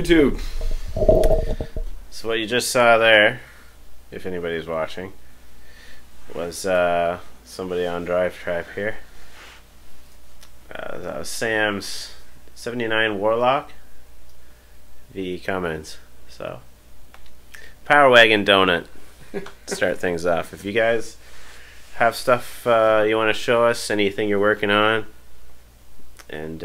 YouTube. So what you just saw there, if anybody's watching, was somebody on DriveTribe here. That was Sam's 79 Warlock v Cummins. So Power Wagon Donut. Start things off. If you guys have stuff you want to show us, anything you're working on, and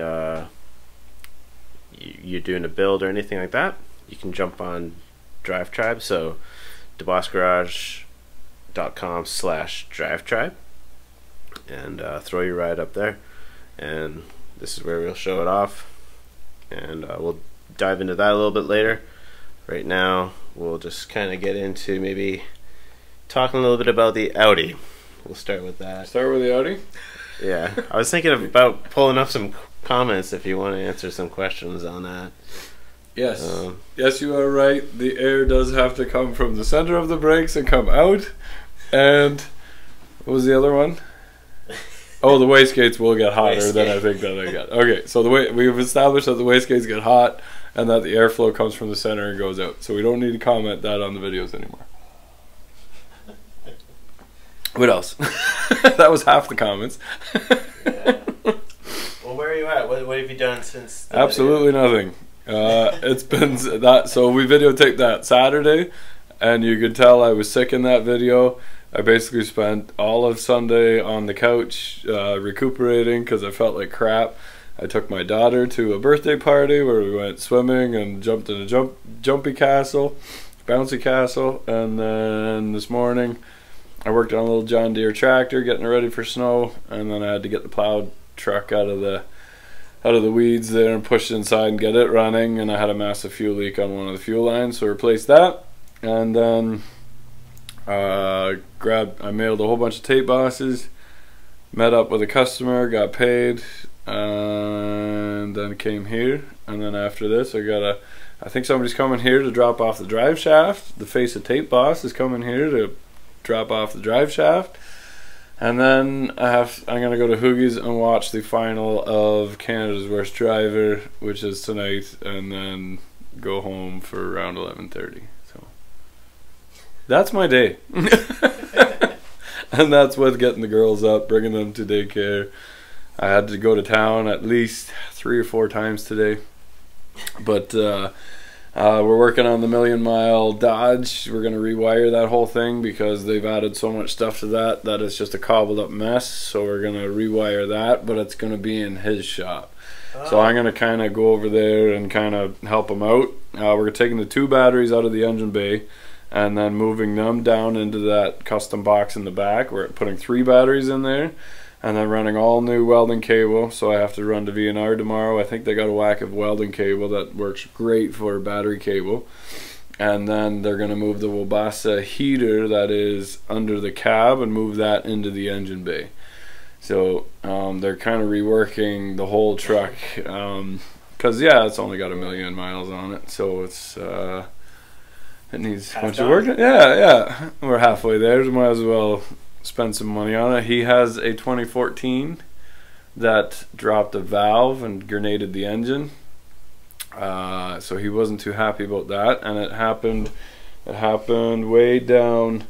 you're doing a build or anything like that, you can jump on DriveTribe. So DEBOSSgarage.com/DriveTribe, and throw your ride up there, and this is where we'll show it off, and we'll dive into that a little bit later. Right now we'll just kind of get into maybe talking a little bit about the Audi. We'll start with that. Start with the Audi? Yeah, I was thinking about pulling up some comments if you want to answer some questions on that. Yes. Yes, you are right. The air does have to come from the center of the brakes and come out. And what was the other one? Oh, the wastegates will get hotter than I think that they get. Okay, so we've established that the wastegates get hot and that the airflow comes from the center and goes out. So we don't need to comment that on the videos anymore. What else? That was half the comments. Yeah. Well, where are you at? What have you done since? Absolutely nothing. It's been that. So we videotaped that Saturday, and you could tell I was sick in that video. I basically spent all of Sunday on the couch recuperating because I felt like crap. I took my daughter to a birthday party where we went swimming and jumped in a jumpy castle, bouncy castle, and then this morning I worked on a little John Deere tractor getting it ready for snow, and then I had to get the plow truck out of the weeds there and push it inside and get it running, and I had a massive fuel leak on one of the fuel lines, so I replaced that, and then I mailed a whole bunch of tape bosses, met up with a customer, got paid, and then came here, and then after this I think somebody's coming here to drop off the drive shaft. The face of Tape Boss is coming here to drop off the drive shaft, and then I'm gonna go to Hoogie's and watch the final of Canada's Worst Driver, which is tonight, and then go home for around 11:30. So that's my day. And that's with getting the girls up, bringing them to daycare. I had to go to town at least 3 or 4 times today, but we're working on the 1,000,000-mile Dodge. We're going to rewire that whole thing because they've added so much stuff to that it's just a cobbled up mess. So we're going to rewire that, but it's going to be in his shop. So I'm going to kind of go over there and kind of help him out. We're taking the 2 batteries out of the engine bay and then moving them down into that custom box in the back. We're putting 3 batteries in there, and then running all new welding cable. So I have to run to V&R tomorrow. I think they got a whack of welding cable that works great for battery cable. And then they're going to move the Wabasa heater that is under the cab and move that into the engine bay. So they're kind of reworking the whole truck because yeah, it's only got 1,000,000 miles on it, so it's it needs a bunch of work. Yeah, we're halfway there. So might as well spend some money on it. He has a 2014 that dropped a valve and grenaded the engine, so he wasn't too happy about that, and it happened way down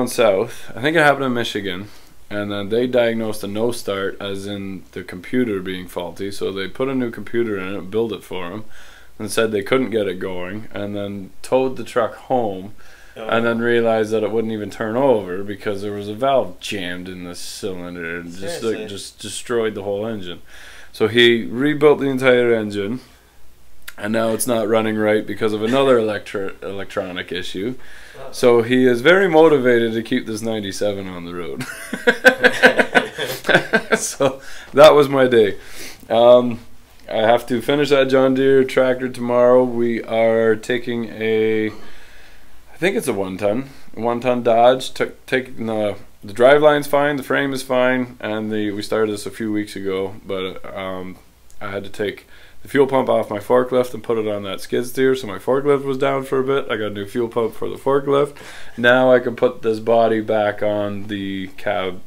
south. I think it happened in Michigan, and then they diagnosed a no start, as in the computer being faulty, so they put a new computer in it, built it for him, and said they couldn't get it going, and then towed the truck home. And then realized that it wouldn't even turn over because there was a valve jammed in the cylinder and just destroyed the whole engine. So he rebuilt the entire engine, and now it's not running right because of another electronic issue. So he is very motivated to keep this 97 on the road. So that was my day. I have to finish that John Deere tractor tomorrow. We are taking I think it's a 1-ton Dodge. Taking the drive line's fine, the frame is fine, and we started this a few weeks ago, but I had to take the fuel pump off my forklift and put it on that skid steer, so my forklift was down for a bit. I got a new fuel pump for the forklift. Now I can put this body back on the cab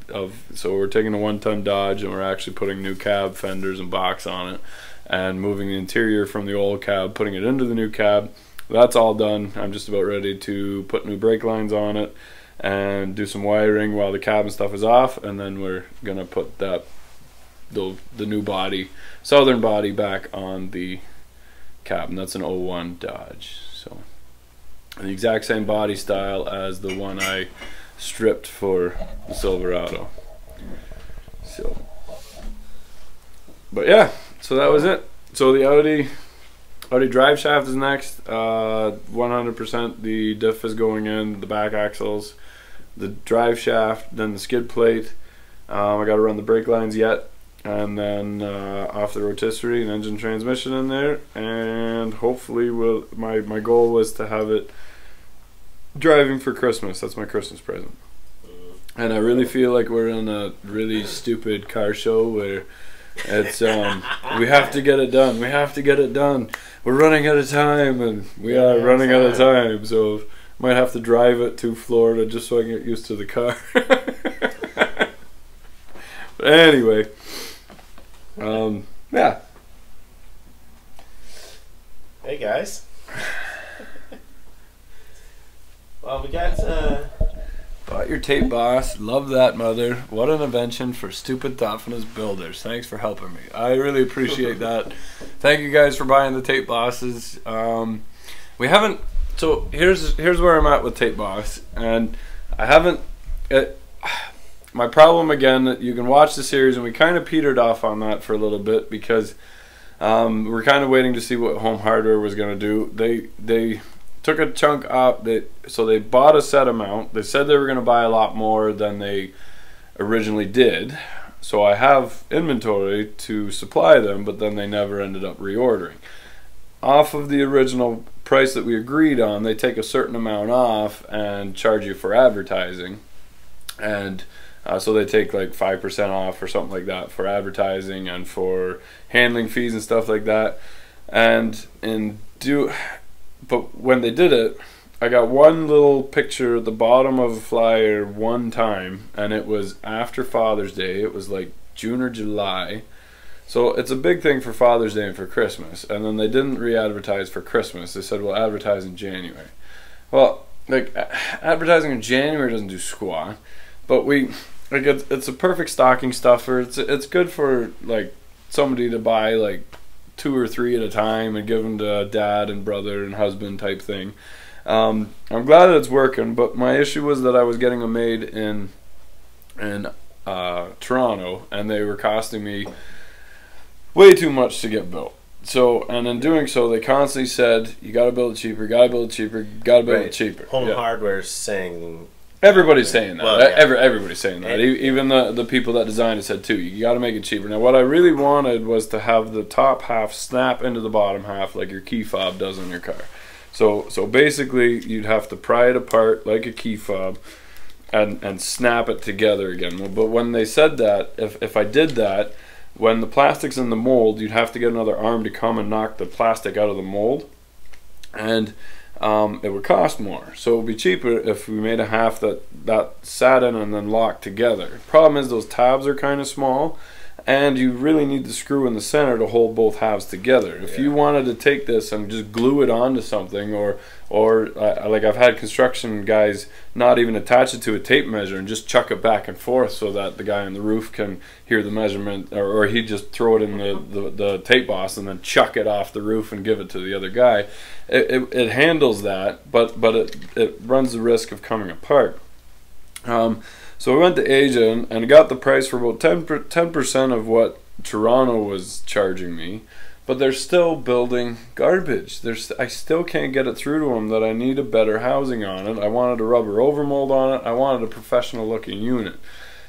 so we're taking a 1-ton Dodge and we're actually putting new cab fenders and box on it, and moving the interior from the old cab, putting it into the new cab. That's all done. I'm just about ready to put new brake lines on it and do some wiring while the cab and stuff is off, and then we're gonna put the new body, southern body, back on the cab, and that's an '01 Dodge. So the exact same body style as the one I stripped for the Silverado. So, but yeah, so that was it. So the Audi drive shaft is next. 100% the diff is going in, the back axles, the drive shaft, then the skid plate. I got to run the brake lines yet, and then off the rotisserie and engine transmission in there, and hopefully my goal was to have it driving for Christmas. That's my Christmas present. And I really feel like we're in a really stupid car show where it's we have to get it done. We have to get it done. We're running out of time, and we are running out of time. So might have to drive it to Florida just so I can get used to the car. But anyway, yeah. Hey guys. Well, we got bought your tape boss. Love that, mother. What an invention for stupid thoughtfulness builders. Thanks for helping me. I really appreciate that. Thank you guys for buying the tape bosses. We haven't. So here's where I'm at with tape boss, and I haven't. My problem again. You can watch the series, and we kind of petered off on that for a little bit because we're kind of waiting to see what Home Hardware was going to do. They took a chunk up. So they bought a set amount. They said they were going to buy a lot more than they originally did. So I have inventory to supply them, but then they never ended up reordering. Off of the original price that we agreed on, they take a certain amount off and charge you for advertising. And so they take like 5% off or something like that for advertising and for handling fees and stuff like that. But when they did it, I got one little picture at the bottom of a flyer one time, and it was after Father's Day. It was like June or July. So it's a big thing for Father's Day and for Christmas. And then they didn't re-advertise for Christmas. They said, we'll advertise in January. Well, like, advertising in January doesn't do squat. But it's a perfect stocking stuffer. It's good for, like, somebody to buy, like, 2 or 3 at a time and give them to dad and brother and husband type thing. I'm glad that it's working, but my issue was that I was getting them made in Toronto, and they were costing me way too much to get built. So, and in doing so, they constantly said, you gotta build it cheaper, you gotta build it cheaper, you gotta build it cheaper. Home Hardware's saying... Everybody's saying that. Well, yeah. Everybody's saying that. Even the people that designed it said too, you got to make it cheaper. Now what I really wanted was to have the top half snap into the bottom half like your key fob does on your car. So basically you'd have to pry it apart like a key fob and snap it together again. But when they said that, if I did that, when the plastic's in the mold, you'd have to get another arm to come and knock the plastic out of the mold. And it would cost more. So it would be cheaper if we made a half that sat in and then locked together. Problem is those tabs are kind of small, and you really need the screw in the center to hold both halves together. If you wanted to take this and just glue it onto something, or like I've had construction guys not even attach it to a tape measure and just chuck it back and forth so that the guy on the roof can hear the measurement, or he'd just throw it in the tape boss and then chuck it off the roof and give it to the other guy. It handles that, but it runs the risk of coming apart. So I went to Asia and got the price for about 10% of what Toronto was charging me, but they're still building garbage. I still can't get it through to them that I need a better housing on it. I wanted a rubber overmold on it. I wanted a professional looking unit,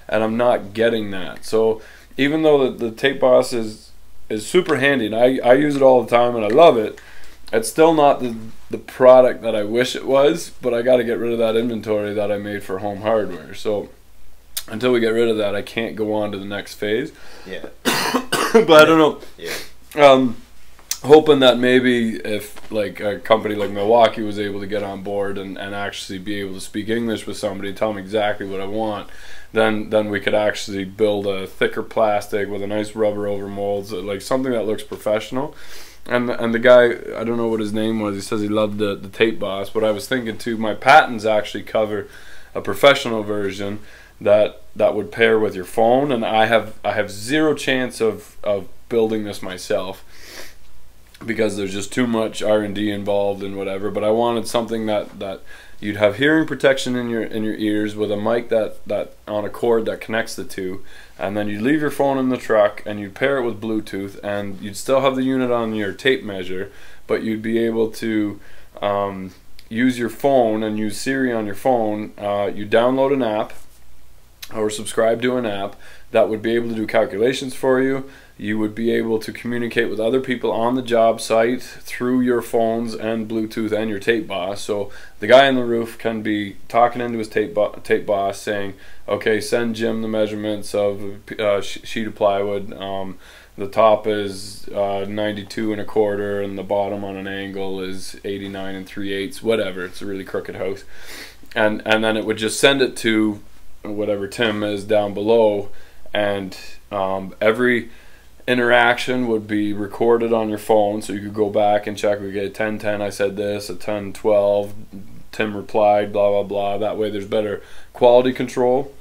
and I'm not getting that. So even though the tape boss is super handy, and I use it all the time and I love it, it's still not the product that I wish it was, but I got to get rid of that inventory that I made for Home Hardware. So until we get rid of that, I can't go on to the next phase. Yeah. But I don't know. Yeah. hoping that maybe if like a company like Milwaukee was able to get on board and actually be able to speak English with somebody, tell them exactly what I want, then we could actually build a thicker plastic with a nice rubber over molds, like something that looks professional. And the guy, I don't know what his name was, he says he loved the tape boss, but I was thinking too, my patents actually cover a professional version that would pair with your phone, and I have zero chance of building this myself because there's just too much R&D involved and whatever. But I wanted something that you'd have hearing protection in your ears with a mic that on a cord that connects the two, and then you'd leave your phone in the truck and you'd pair it with Bluetooth, and you'd still have the unit on your tape measure, but you'd be able to use your phone and use Siri on your phone. You download an app or subscribe to an app that would be able to do calculations for you. You would be able to communicate with other people on the job site through your phones and Bluetooth and your tape boss. So the guy on the roof can be talking into his tape boss saying, okay, send Jim the measurements of a sheet of plywood. The top is 92 1/4 and the bottom on an angle is 89 3/8, whatever. It's a really crooked house. And then it would just send it to whatever Tim is down below, and every interaction would be recorded on your phone, so you could go back and check, okay, 10:10 I said this, at 10:12 Tim replied, blah blah blah. That way there's better quality control.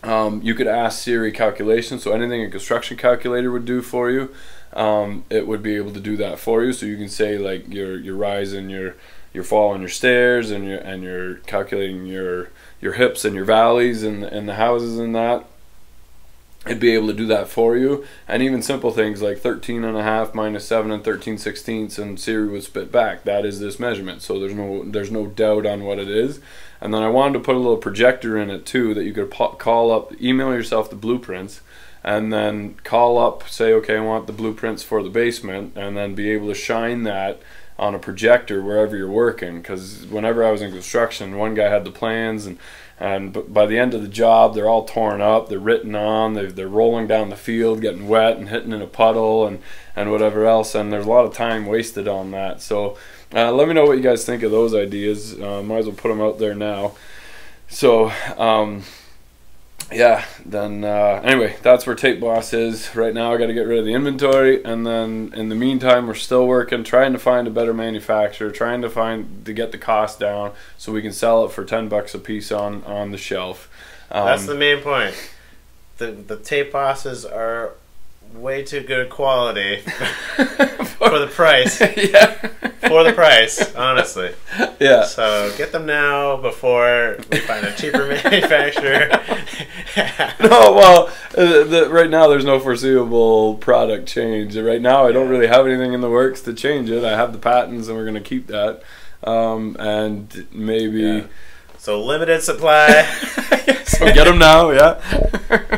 You could ask Siri calculations, so anything a construction calculator would do for you, it would be able to do that for you. So you can say like your rise and your fall on your stairs, and you're calculating your hips and your valleys and the houses and that. It'd be able to do that for you, and even simple things like 13.5 minus 7 and 13/16, and Siri would spit back, that is this measurement. So there's no doubt on what it is. And then I wanted to put a little projector in it too, that you could call up, email yourself the blueprints, and then call up, say, okay, I want the blueprints for the basement, and then be able to shine that on a projector wherever you're working. Because whenever I was in construction, one guy had the plans, and by the end of the job, they're all torn up, they're written on, they're rolling down the field, getting wet and hitting in a puddle and whatever else, and there's a lot of time wasted on that. So let me know what you guys think of those ideas. Might as well put them out there now. So yeah, then anyway, that's where Tape Boss is right now. I got to get rid of the inventory, and then in the meantime we're still working, trying to find a better manufacturer, trying to get the cost down so we can sell it for $10 a piece on the shelf. That's the main point. The Tape Bosses are way too good quality for the price. Yeah. For the price, honestly. Yeah. So get them now before we find a cheaper manufacturer. No, well, right now there's no foreseeable product change. Right now I don't really have anything in the works to change it. I have the patents, and we're going to keep that. And maybe... Yeah. So limited supply. So get them now, yeah.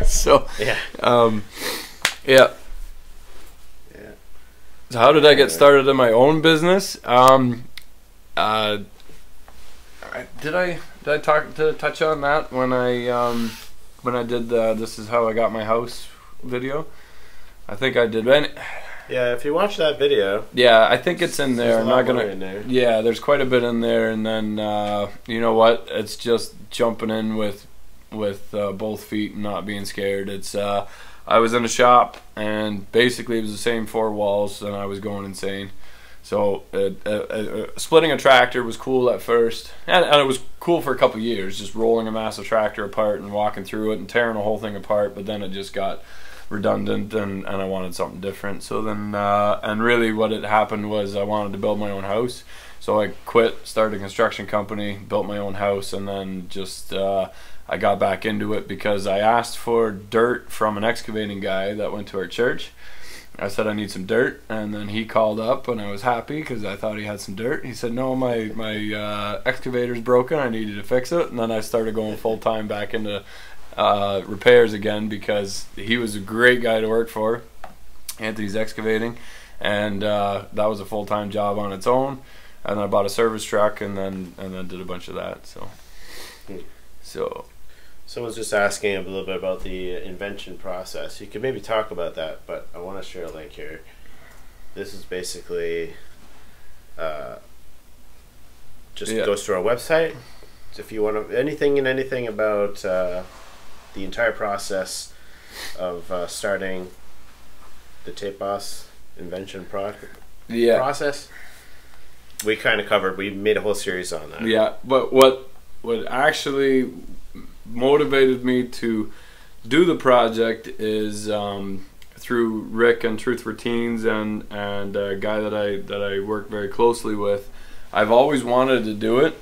So, yeah. Yeah. So how did I get started in my own business? Did I touch on that when I did the "This is how I got my house" video? I think I did. Yeah, if you watch that video. Yeah, I think it's in there. I'm not gonna. Yeah, there's quite a bit in there, and then you know what? It's just jumping in with both feet and not being scared. It's I was in a shop, and basically it was the same four walls, and I was going insane. So splitting a tractor was cool at first, and it was cool for a couple years, just rolling a massive tractor apart and walking through it and tearing a whole thing apart. But then it just got redundant, and I wanted something different. So then and really what had happened was I wanted to build my own house. So I quit, started a construction company, built my own house, and then just I got back into it because I asked for dirt from an excavating guy that went to our church. I said I need some dirt, and then he called up, and I was happy because I thought he had some dirt. He said, no, my excavator's broken, I need you to fix it. And then I started going full-time back into repairs again, because he was a great guy to work for, Anthony's Excavating, and that was a full-time job on its own. And then I bought a service truck, and then did a bunch of that. So someone's just asking a little bit about the invention process. You could maybe talk about that, but I want to share a link here. this is basically just Yeah. goes to our website. So if you want to anything about the entire process of starting the DEBOSS invention process, we kind of covered. We made a whole series on that. Yeah, but what actually motivated me to do the project is through Rick and Truth for Teens and a guy that I work very closely with. I've always wanted to do it.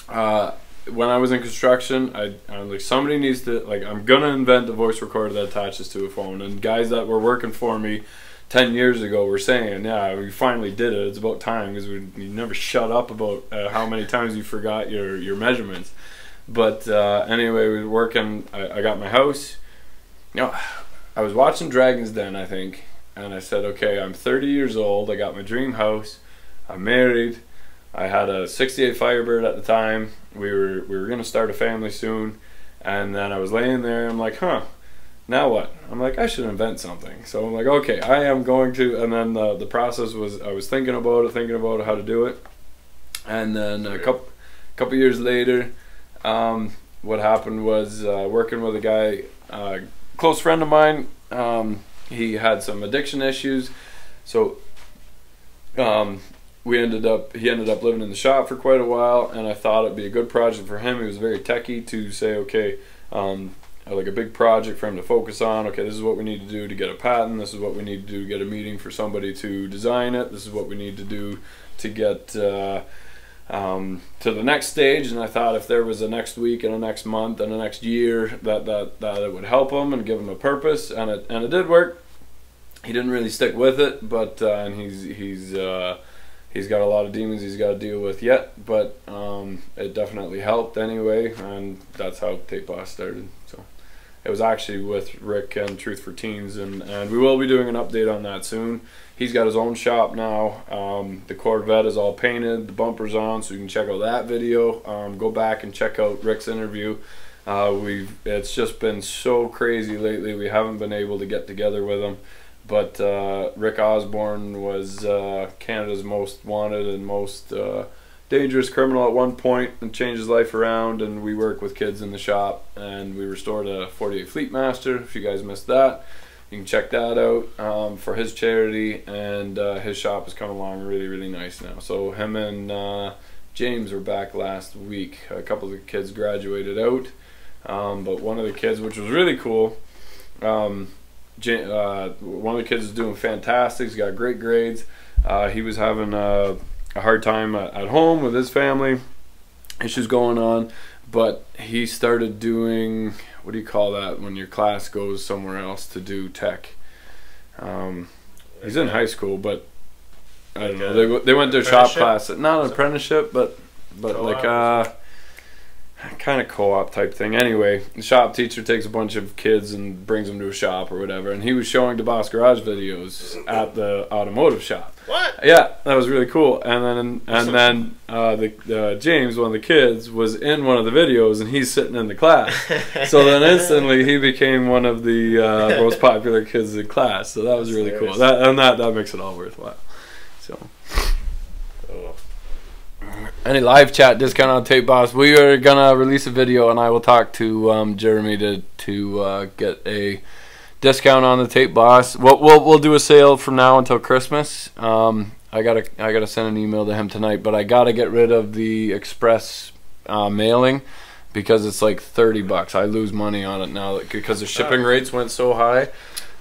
When I was in construction, I'm like, somebody needs to, like, I'm gonna invent a voice recorder that attaches to a phone. And guys that were working for me 10 years ago were saying, yeah, we finally did it. It's about time, because you never shut up about how many times you forgot your measurements. But anyway, we were working. I got my house. You know, I was watching Dragon's Den, I think, and I said, okay, I'm 30 years old. I got my dream house. I'm married. I had a 68 Firebird at the time. We were gonna start a family soon, and then I was laying there. I'm like, huh, now what? I'm like, I should invent something. So I'm like, okay, I am going to. And then the process was, I was thinking about how to do it, and then a couple years later, what happened was working with a guy, close friend of mine. He had some addiction issues, so he ended up living in the shop for quite a while, and I thought it'd be a good project for him. He was very techie, to say, okay, like a big project for him to focus on. Okay, this is what we need to do to get a patent. This is what we need to do to get a meeting for somebody to design it. This is what we need to do to get to the next stage. And I thought if there was a next week and a next month and a next year, that it would help him and give him a purpose, and it did work. He didn't really stick with it, but and he's got a lot of demons he's got to deal with yet, but it definitely helped anyway, and that's how DEBOSS started. So it was actually with Rick and Truth for Teens, and we will be doing an update on that soon. He's got his own shop now. The Corvette is all painted, the bumper's on, so you can check out that video. Go back and check out Rick's interview. It's just been so crazy lately. We haven't been able to get together with him. But Rick Osborne was Canada's most wanted and most dangerous criminal at one point, and changed his life around. And we work with kids in the shop, and we restored a 48 Fleet Master. If you guys missed that, you can check that out for his charity. And his shop is coming along really, really nice now. So him and James were back last week. A couple of the kids graduated out, but one of the kids, which was really cool, one of the kids is doing fantastic. He's got great grades. He was having a hard time at home with his family, issues going on, but he started doing, what do you call that when your class goes somewhere else to do tech? He's in high school, but I don't know. They went to a shop class, not an apprenticeship, but like kind of co-op type thing. Anyway, the shop teacher takes a bunch of kids and brings them to a shop or whatever, and he was showing DEBOSS garage videos at the automotive shop. What? Yeah, that was really cool. And then the James, one of the kids, was in one of the videos, and he's sitting in the class. So then instantly he became one of the most popular kids in class. So that was really cool. That makes it all worthwhile. So. Any live chat discount on DEBOSS? We are gonna release a video, and I will talk to Jeremy to get a discount on the DEBOSS. We'll do a sale from now until Christmas. I gotta send an email to him tonight, but I gotta get rid of the express mailing, because it's like $30. I lose money on it now because the shipping rates went so high.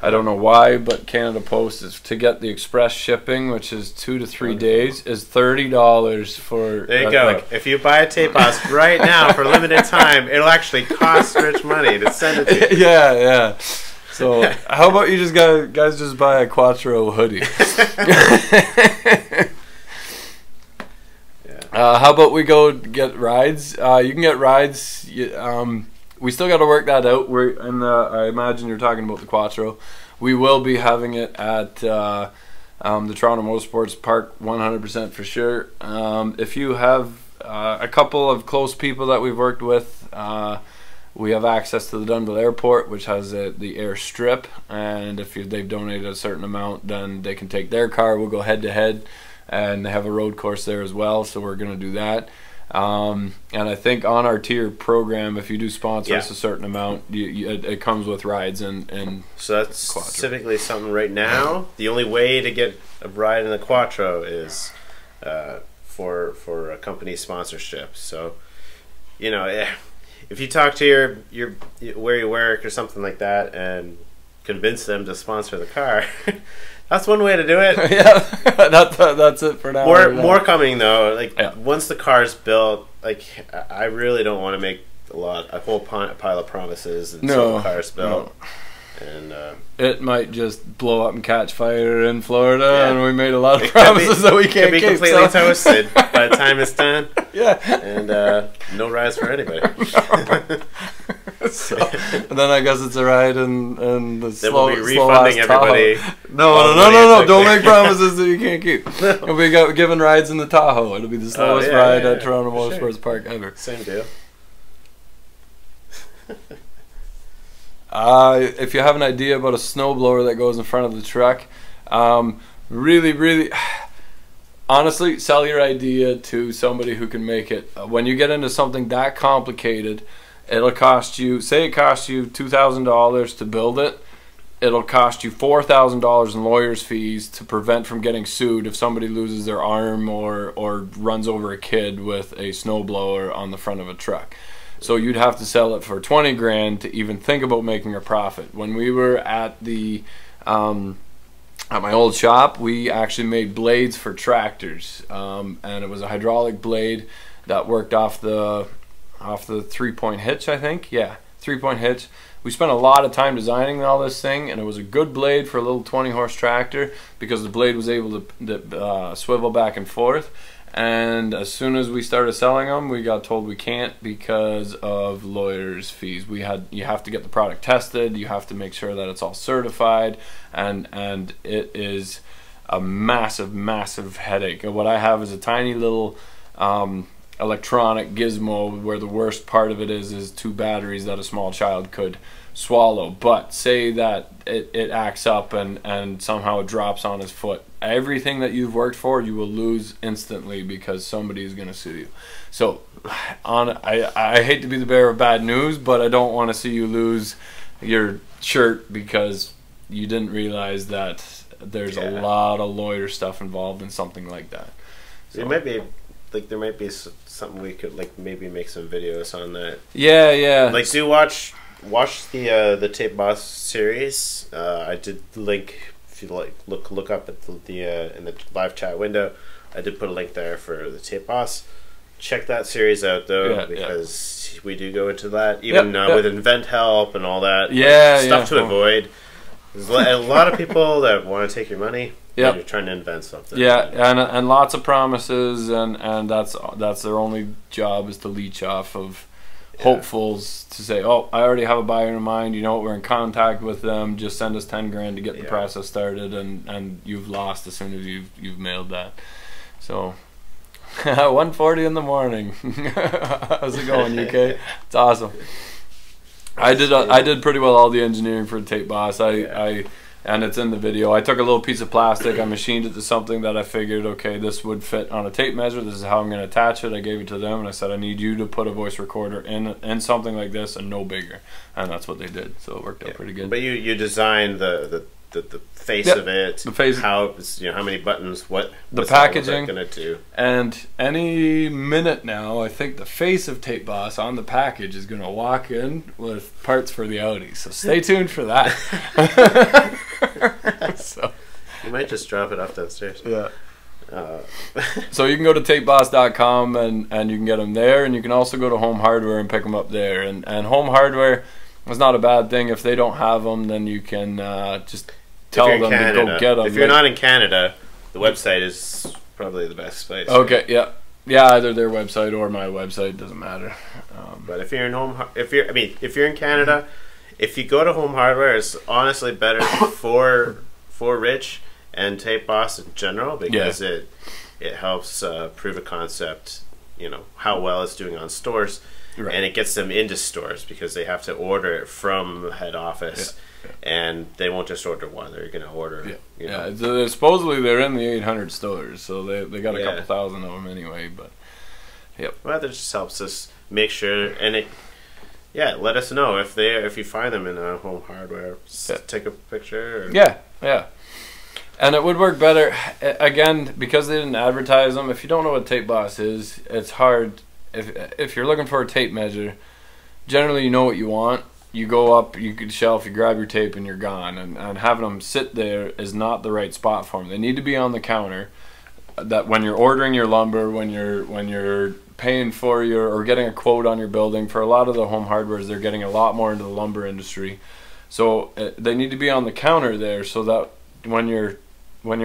I don't know why, but Canada Post is to get the express shipping, which is 2 to 3 days, is $30 for. There you go. Like, if you buy a DEBOSS right now for a limited time, it'll actually cost Rich money to send it to you. Yeah. So how about you guys just buy a Quattro hoodie? How about we go get rides? You can get rides. We still got to work that out. I imagine you're talking about the Quattro. We will be having it at the Toronto Motorsports Park, 100% for sure. If you have a couple of close people that we've worked with, We have access to the Dunville Airport, which has the air strip, and if they've donated a certain amount, then they can take their car. We'll go head to head, and they have a road course there as well, so we're going to do that. And I think on our tier program, if you do sponsor us a certain amount, it comes with rides and so that's Quattro. Specifically something right now. The only way to get a ride in the Quattro is for a company sponsorship. So, you know, if you talk to your where you work or something like that and convince them to sponsor the car, that's one way to do it. Yeah, that's it for now. More coming though. Like once the car's built, like I really don't want to make a whole pile of promises until the car's built. No. And it might just blow up and catch fire in Florida, and we made a lot of promises that we can't keep. It could be completely toasted by the time it's done. Yeah, and no rides for anybody. So, and then I guess it's a ride and the slow, we'll be refunding everybody. No! Don't make promises that you can't keep. We'll be giving rides in the Tahoe. It'll be the slowest ride at Toronto Motorsports Park ever. Same deal. If you have an idea about a snowblower that goes in front of the truck, really, honestly, sell your idea to somebody who can make it. When you get into something that complicated, it'll cost you, say it costs you $2,000 to build it, it'll cost you $4,000 in lawyer's fees to prevent from getting sued if somebody loses their arm or runs over a kid with a snowblower on the front of a truck. So you'd have to sell it for 20 grand to even think about making a profit. When we were at the at my old shop, we actually made blades for tractors, and it was a hydraulic blade that worked off the 3-point hitch, I think. Yeah, 3-point hitch. We spent a lot of time designing all this thing, and it was a good blade for a little 20-horse tractor because the blade was able to swivel back and forth. And as soon as we started selling them, we got told we can't because of lawyers' fees. You have to get the product tested, you have to make sure that it's all certified, and it is a massive headache. And what I have is a tiny little electronic gizmo where the worst part of it is 2 batteries that a small child could swallow. But say that it acts up and somehow it drops on his foot, everything that you've worked for you will lose instantly because somebody is going to sue you. So I hate to be the bearer of bad news, but I don't want to see you lose your shirt because you didn't realize that there's a lot of lawyer stuff involved in something like that. So it might be like there might be something we could like maybe make some videos on that. Yeah. Like do watch the DEBOSS series. I did link. If you like, look up at the in the live chat window. I did put a link there for the DEBOSS. Check that series out though, because we do go into that even with invent help and all that. Stuff to avoid. There's a lot of people that want to take your money. Yeah, you're trying to invent something. Yeah, and lots of promises, and that's their only job is to leech off of hopefuls to say, oh, I already have a buyer in mind, you know what, we're in contact with them, just send us 10 grand to get the process started, and you've lost as soon as you've mailed that. So 1:40 in the morning. How's it going, UK? It's awesome. I did pretty well all the engineering for DEBOSS. And it's in the video. I took a little piece of plastic, I machined it to something that I figured, okay, this would fit on a tape measure, this is how I'm going to attach it. I gave it to them and I said, I need you to put a voice recorder in something like this and no bigger. And that's what they did, so it worked out pretty good. But you designed the face of it, the face, how many buttons, what the packaging going to do. And any minute now, I think the face of DEBOSS on the package is going to walk in with parts for the Audi. So stay tuned for that. So you might just drop it off downstairs. Yeah. So you can go to DEBOSS.com and you can get them there, and you can also go to Home Hardware and pick them up there. And Home Hardware is not a bad thing. If they don't have them, then you can just tell them to go get them. If you're not in Canada, the website is probably the best place. Okay, yeah, either their website or my website, doesn't matter. But if you're in Canada, if you go to Home Hardware, it's honestly better for Rich and DEBOSS in general because it helps prove a concept you know, how well it's doing on stores, and it gets them into stores because they have to order it from head office, and they won't just order one; they're going to order. You know. Supposedly they're in the 800 stores, so they got a couple thousand of them anyway. But well, that just helps us make sure, and it. Yeah, let us know if you find them in a home hardware. Take a picture. Or... And it would work better again because they didn't advertise them. If you don't know what tape boss is, it's hard. If you're looking for a tape measure, generally you know what you want. You go up, you could shelf, you grab your tape, and you're gone. And having them sit there is not the right spot for them. They need to be on the counter. That when you're ordering your lumber, when you're paying for or getting a quote on your building, for a lot of the home hardwares, they're getting a lot more into the lumber industry. So they need to be on the counter there, so that when you're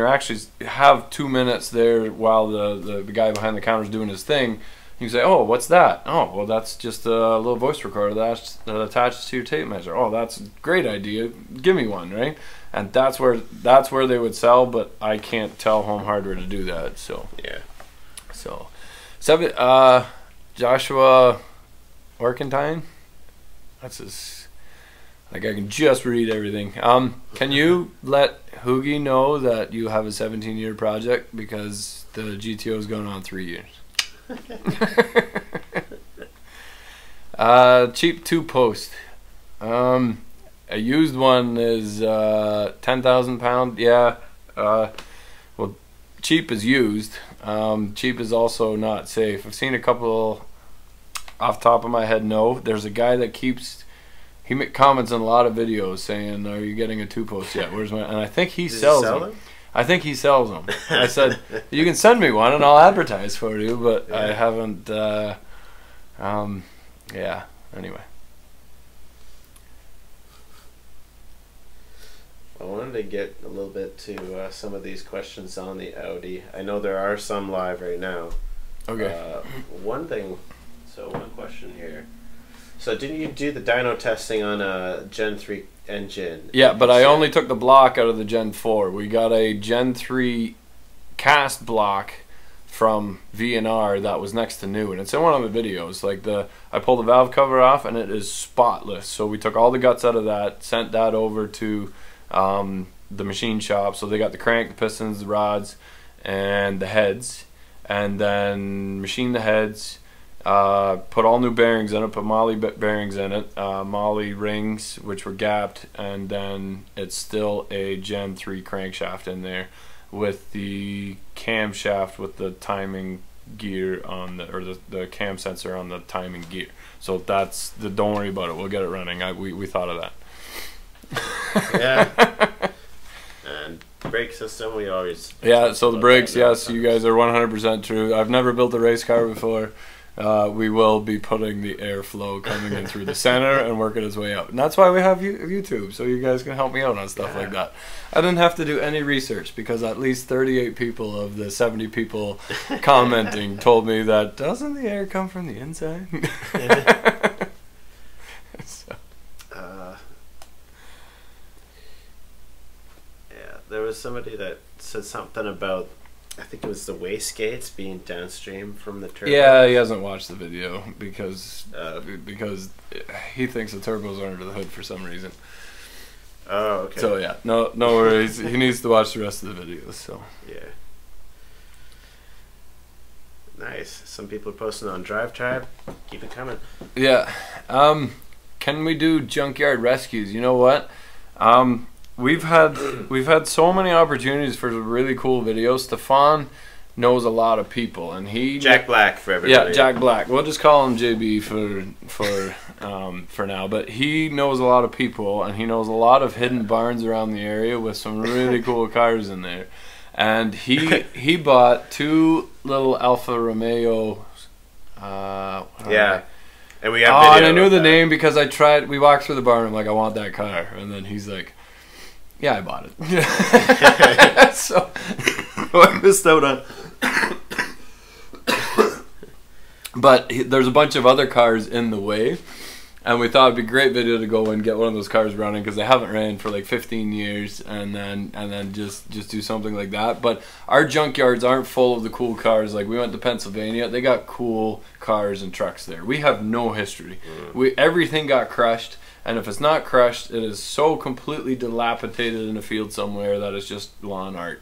actually have 2 minutes there while the guy behind the counter is doing his thing, you can say, oh, what's that? Oh, well, that's just a little voice recorder that attaches to your tape measure. Oh, that's a great idea. Give me one, right? And that's where they would sell, but I can't tell home hardware to do that. So Joshua Orkentine, that's his. Like, I can just read everything. Can you let Hoogie know that you have a 17-year project because the GTO is going on 3 years? Cheap 2-post. A used one is 10,000 pound. Yeah. Well, cheap is used. Cheap is also not safe. I've seen a couple off the top of my head. No, there's a guy that keeps. He comments in a lot of videos saying, "Are you getting a 2-post yet? Where's my?" And I think he sells them. I think he sells them. I said, "You can send me one and I'll advertise for you," but I haven't. Yeah. Anyway. I wanted to get a little bit to some of these questions on the Audi. I know there are some live right now. Okay. One question here. So didn't you do the dyno testing on a Gen 3 engine? Yeah, but I only took the block out of the Gen 4. We got a Gen 3 cast block from V&R that was next to new, and it's in one of the videos. Like I pulled the valve cover off and it is spotless. So we took all the guts out of that, sent that over to the machine shop. So they got the crank, the pistons, the rods, and the heads, and then machined the heads. Put all new bearings in it, put Molly bearings in it, Molly rings which were gapped, and then it's still a Gen 3 crankshaft in there with the camshaft with the timing gear on the cam sensor on the timing gear. So don't worry about it, we'll get it running. We thought of that. Yeah. And brake system, we always. Yeah, so the brakes, yes, you guys are 100% true. I've never built a race car before. We will be putting the airflow coming in through the center and working its way out. And that's why we have YouTube, so you guys can help me out on stuff like that. I didn't have to do any research because at least 38 people of the 70 people commenting told me that, doesn't the air come from the inside? So. Yeah, there was somebody that said something about, I think it was the wastegates being downstream from the turbo. Yeah, he hasn't watched the video because he thinks the turbos are under the hood for some reason. Oh, okay. So yeah, no worries. He needs to watch the rest of the videos. So yeah, nice. Some people are posting on DriveTribe. Keep it coming. Yeah. Can we do junkyard rescues? You know what? We've had so many opportunities for really cool videos. Stefan knows a lot of people, and Jack Black for everybody. Yeah, Jack Black. We'll just call him JB for now. But he knows a lot of people, and he knows a lot of hidden barns around the area with some really cool cars in there. And he bought 2 little Alfa Romeo. Yeah. And we have video and I knew the name because we walked through the barn. I'm like, I want that car, and then he's like, yeah, I bought it. So I missed out on. But there's a bunch of other cars in the way, And we thought it'd be a great video to go and get one of those cars running because they haven't ran for like 15 years, and then just do something like that. But our junkyards aren't full of the cool cars. Like we went to Pennsylvania, they got cool cars and trucks there. We have no history. Everything got crushed, and if it's not crushed, it is so completely dilapidated in a field somewhere that it's just lawn art.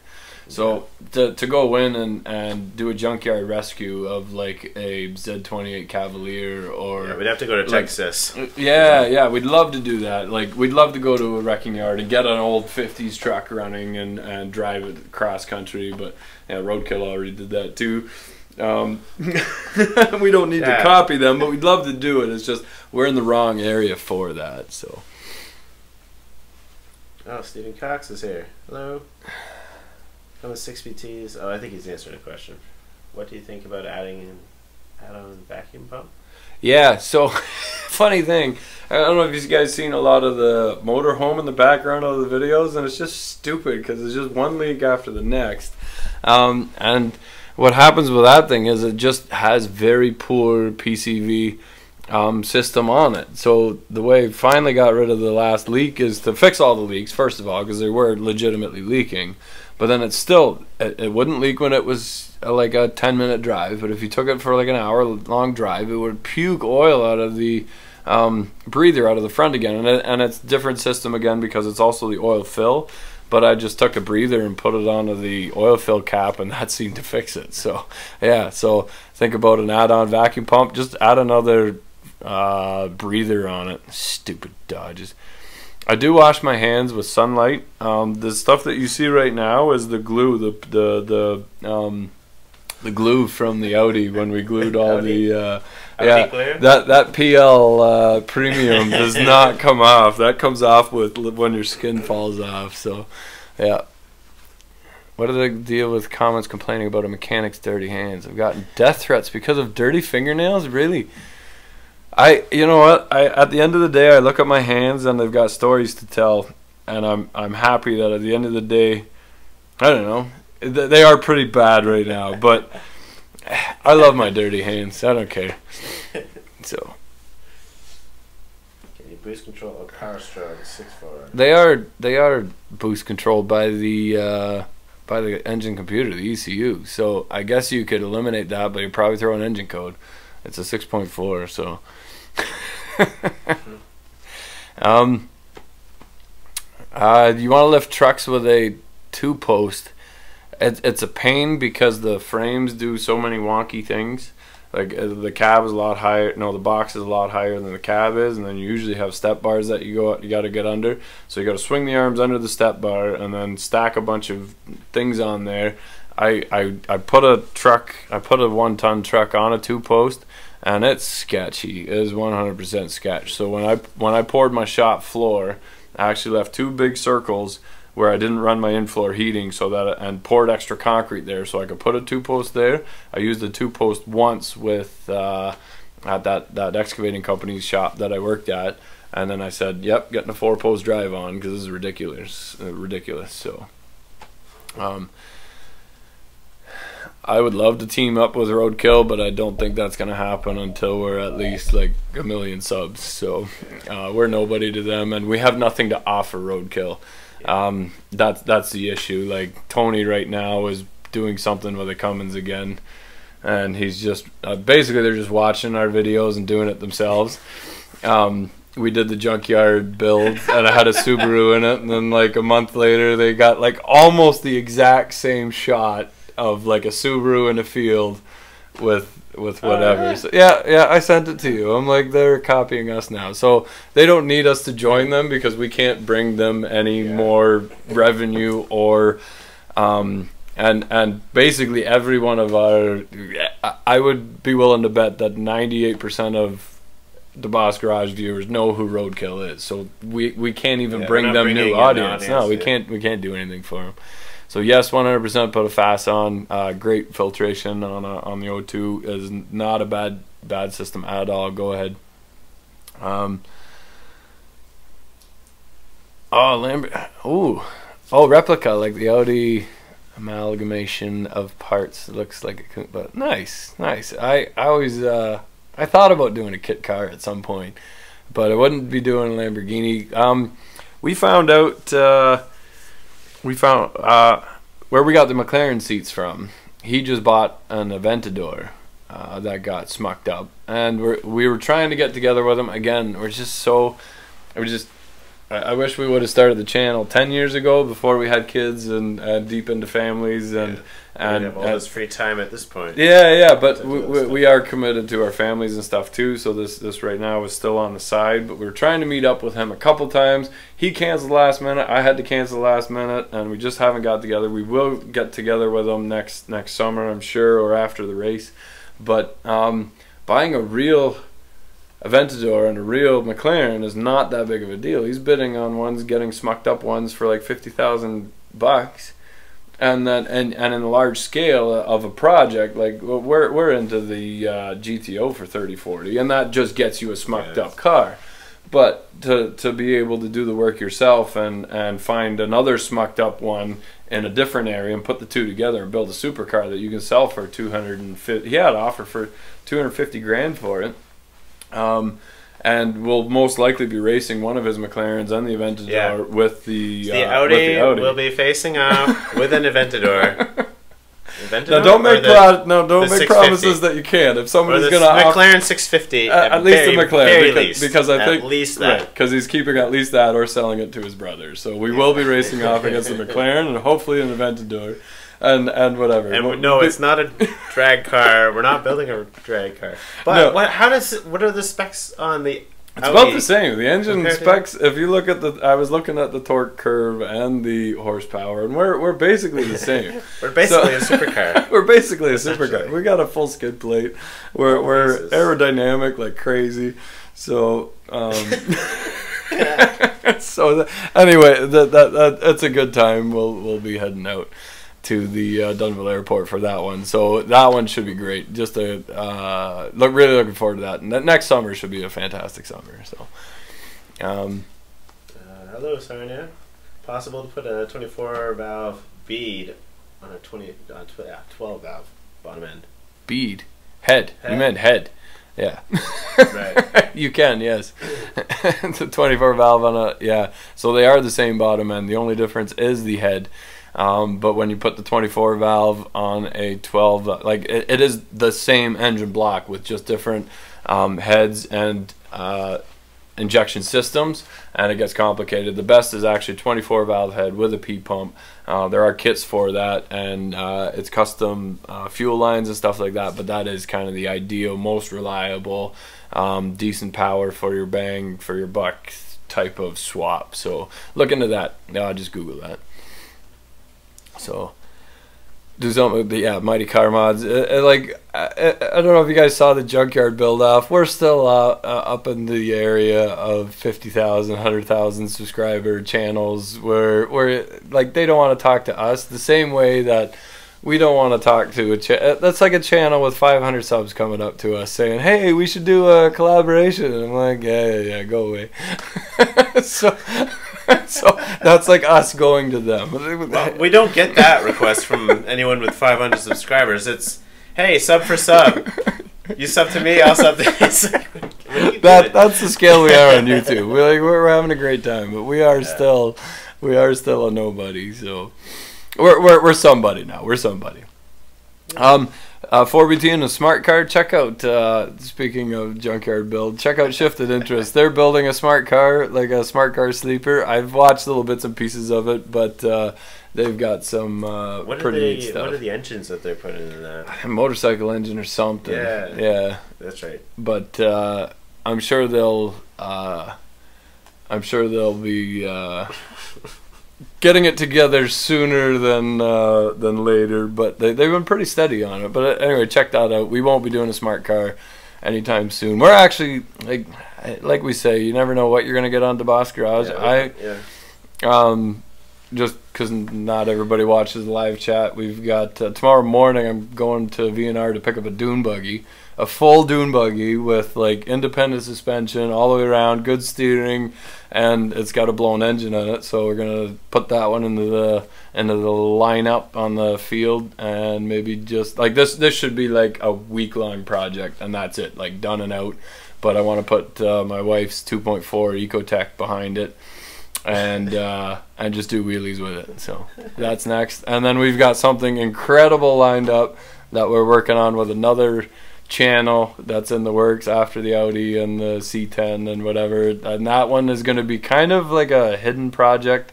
So to go in and do a junkyard rescue of like a Z28 Cavalier, or we'd have to go to Texas. Yeah, we'd love to do that. Like we'd love to go to a wrecking yard and get an old 50s truck running and drive it cross country. But yeah, Roadkill already did that too. We don't need to copy them, but we'd love to do it. It's just we're in the wrong area for that. So. Oh, Stephen Cox is here. Hello. Come with 6PTs. Oh, I think he's answering a question. What do you think about adding an add-on vacuum pump? Yeah, so funny thing, I don't know if you guys seen a lot of the motorhome in the background of the videos, and it's just stupid because it's just one leak after the next. And what happens with that thing is it just has very poor PCV system on it. So the way I finally got rid of the last leak is to fix all the leaks, first of all, because they were legitimately leaking. But then it's still, it wouldn't leak when it was like a 10-minute drive, but if you took it for like an hour-long drive, it would puke oil out of the breather out of the front again. And it's a different system again because it's also the oil fill. But I just took a breather and put it onto the oil fill cap, and that seemed to fix it. So yeah, so think about an add-on vacuum pump. Just add another breather on it. Stupid Dodges. I do wash my hands with sunlight. The stuff that you see right now is the glue, the glue from the Audi when we glued all the that PL premium does not come off. That comes off with when your skin falls off. So yeah. What are the deal with comments complaining about a mechanic's dirty hands? I've gotten death threats because of dirty fingernails. Really? You know what? At the end of the day, I look at my hands and they've got stories to tell, and I'm happy that at the end of the day, I don't know, they are pretty bad right now, but I love my dirty hands. I don't care. So. Can you boost control or power stroke 6.4? They are boost controlled by the engine computer, the ECU. So I guess you could eliminate that, but you probably throw an engine code. It's a 6.4, so. You want to lift trucks with a 2-post. It's a pain because the frames do so many wonky things. Like the cab is a lot higher. No, the box is a lot higher than the cab is, and then you usually have step bars that you got to get under. So you got to swing the arms under the step bar and then stack a bunch of things on there. I put a 1-ton truck on a 2-post. And it's sketchy. It is 100% sketch. So when I poured my shop floor, I actually left 2 big circles where I didn't run my in-floor heating, and poured extra concrete there so I could put a 2-post there. I used the 2-post once with at that excavating company's shop that I worked at, and then I said, "Yep, getting a 4-post drive on because this is ridiculous." So. I would love to team up with Roadkill, but I don't think that's going to happen until we're at least like 1 million subs. So we're nobody to them, and we have nothing to offer Roadkill. That's the issue. Like Tony right now is doing something with a Cummins again, and he's just basically they're just watching our videos and doing it themselves. We did the junkyard build, and I had a Subaru in it, and then like a month later they got like almost the exact same shot of like a Subaru in a field with whatever. So yeah, I sent it to you. I'm like, they're copying us now. So they don't need us to join them because we can't bring them any more revenue or and basically every one of our, I would be willing to bet that 98% of DEBOSS Garage viewers know who Roadkill is. So we can't even bring them new audience. No, we can't do anything for them. So yes, 100% put a fast on. Great filtration on the O2 is not a bad system at all. Go ahead. Replica, like the Audi amalgamation of parts. It looks like it could, but nice. I always I thought about doing a kit car at some point, but I wouldn't be doing a Lamborghini. We found out where we got the McLaren seats from. He just bought an Aventador that got smucked up, and we were trying to get together with him again. I wish we would have started the channel 10 years ago before we had kids and deep into families and have all this free time at this point. Yeah, but we are committed to our families and stuff too. So this right now is still on the side, but we were trying to meet up with him a couple times. He canceled last minute. I had to cancel last minute, and we just haven't got together. We will get together with him next summer, I'm sure, or after the race. But buying a real Aventador and a real McLaren is not that big of a deal. He's bidding on ones, getting smucked up ones for like $50,000, and then and in a large scale of a project, like we're into the GTO for 30-40, and that just gets you a smucked up car. But to be able to do the work yourself and find another smucked up one in a different area and put the two together and build a supercar that you can sell for 250. He had an offer for 250 grand for it. And we'll most likely be racing one of his McLarens and the Aventador with the Audi. Will be facing off with an Aventador. Now don't make promises that you can't. If somebody's going to McLaren 650, at least a McLaren, because I think at least that, because he's keeping at least that or selling it to his brother. So we will be racing off against the McLaren and hopefully an Aventador. And whatever. And no, it's not a drag car. We're not building a drag car. But no. What are the specs on the It's about the same. The engine specs, if you look at I was looking at the torque curve and the horsepower, and we're basically the same. We're basically a supercar. We're basically a supercar. We got a full skid plate. We're aerodynamic like crazy. So so anyway, that's a good time. We'll be heading out to the Dunnville Airport for that one, so that one should be great. Just really looking forward to that. And that next summer should be a fantastic summer. So, hello, Sarnia. Possible to put a 24 valve bead on a 12 valve bottom end. Bead head. You meant head. Yeah. Right. You can, yes. It's a 24 valve on a So they are the same bottom end. The only difference is the head. But when you put the 24 valve on a 12, like it is the same engine block with just different heads and injection systems, and it gets complicated. The best is actually 24 valve head with a P pump. There are kits for that, and it's custom fuel lines and stuff like that, but that is kind of the ideal, most reliable, decent power for your bang for your buck type of swap. So look into that. Just Google that. So do something with the Mighty Car Mods. I don't know if you guys saw the junkyard build off. We're still up in the area of 50,000, 100,000 subscriber channels where like they don't want to talk to us the same way that we don't want to talk to that's like a channel with 500 subs coming up to us saying, hey, we should do a collaboration, and I'm like, yeah, go away. So that's like us going to them. Well, we don't get that request from anyone with 500 subscribers. It's, hey, sub for sub. You sub to me, I'll sub to you. That's the scale we are on YouTube. We're having a great time, but we are still a nobody. So we're somebody now. We're somebody. 4BT and a smart car. Check out, speaking of junkyard build, check out Shifted Interest. They're building a smart car, like a smart car sleeper. I've watched little bits and pieces of it, but they've got some pretty neat stuff. What are the engines that they're putting in that? A motorcycle engine or something. Yeah. That's right. But I'm sure they'll be getting it together sooner than later, but they've been pretty steady on it. But anyway, check that out. We won't be doing a smart car anytime soon. We're actually, like we say, you never know what you're going to get on DEBOSS Garage. just because not everybody watches the live chat, we've got tomorrow morning I'm going to V&R to pick up a dune buggy, a full dune buggy with like independent suspension all the way around, good steering, and it's got a blown engine in it. So we're gonna put that one into the lineup on the field, and maybe just like this should be like a week-long project, and that's it, like done and out. But I want to put my wife's 2.4 Ecotech behind it, and just do wheelies with it. So that's next. And then we've got something incredible lined up that we're working on with another channel that's in the works after the Audi and the C10 and whatever. And that one is going to be kind of like a hidden project,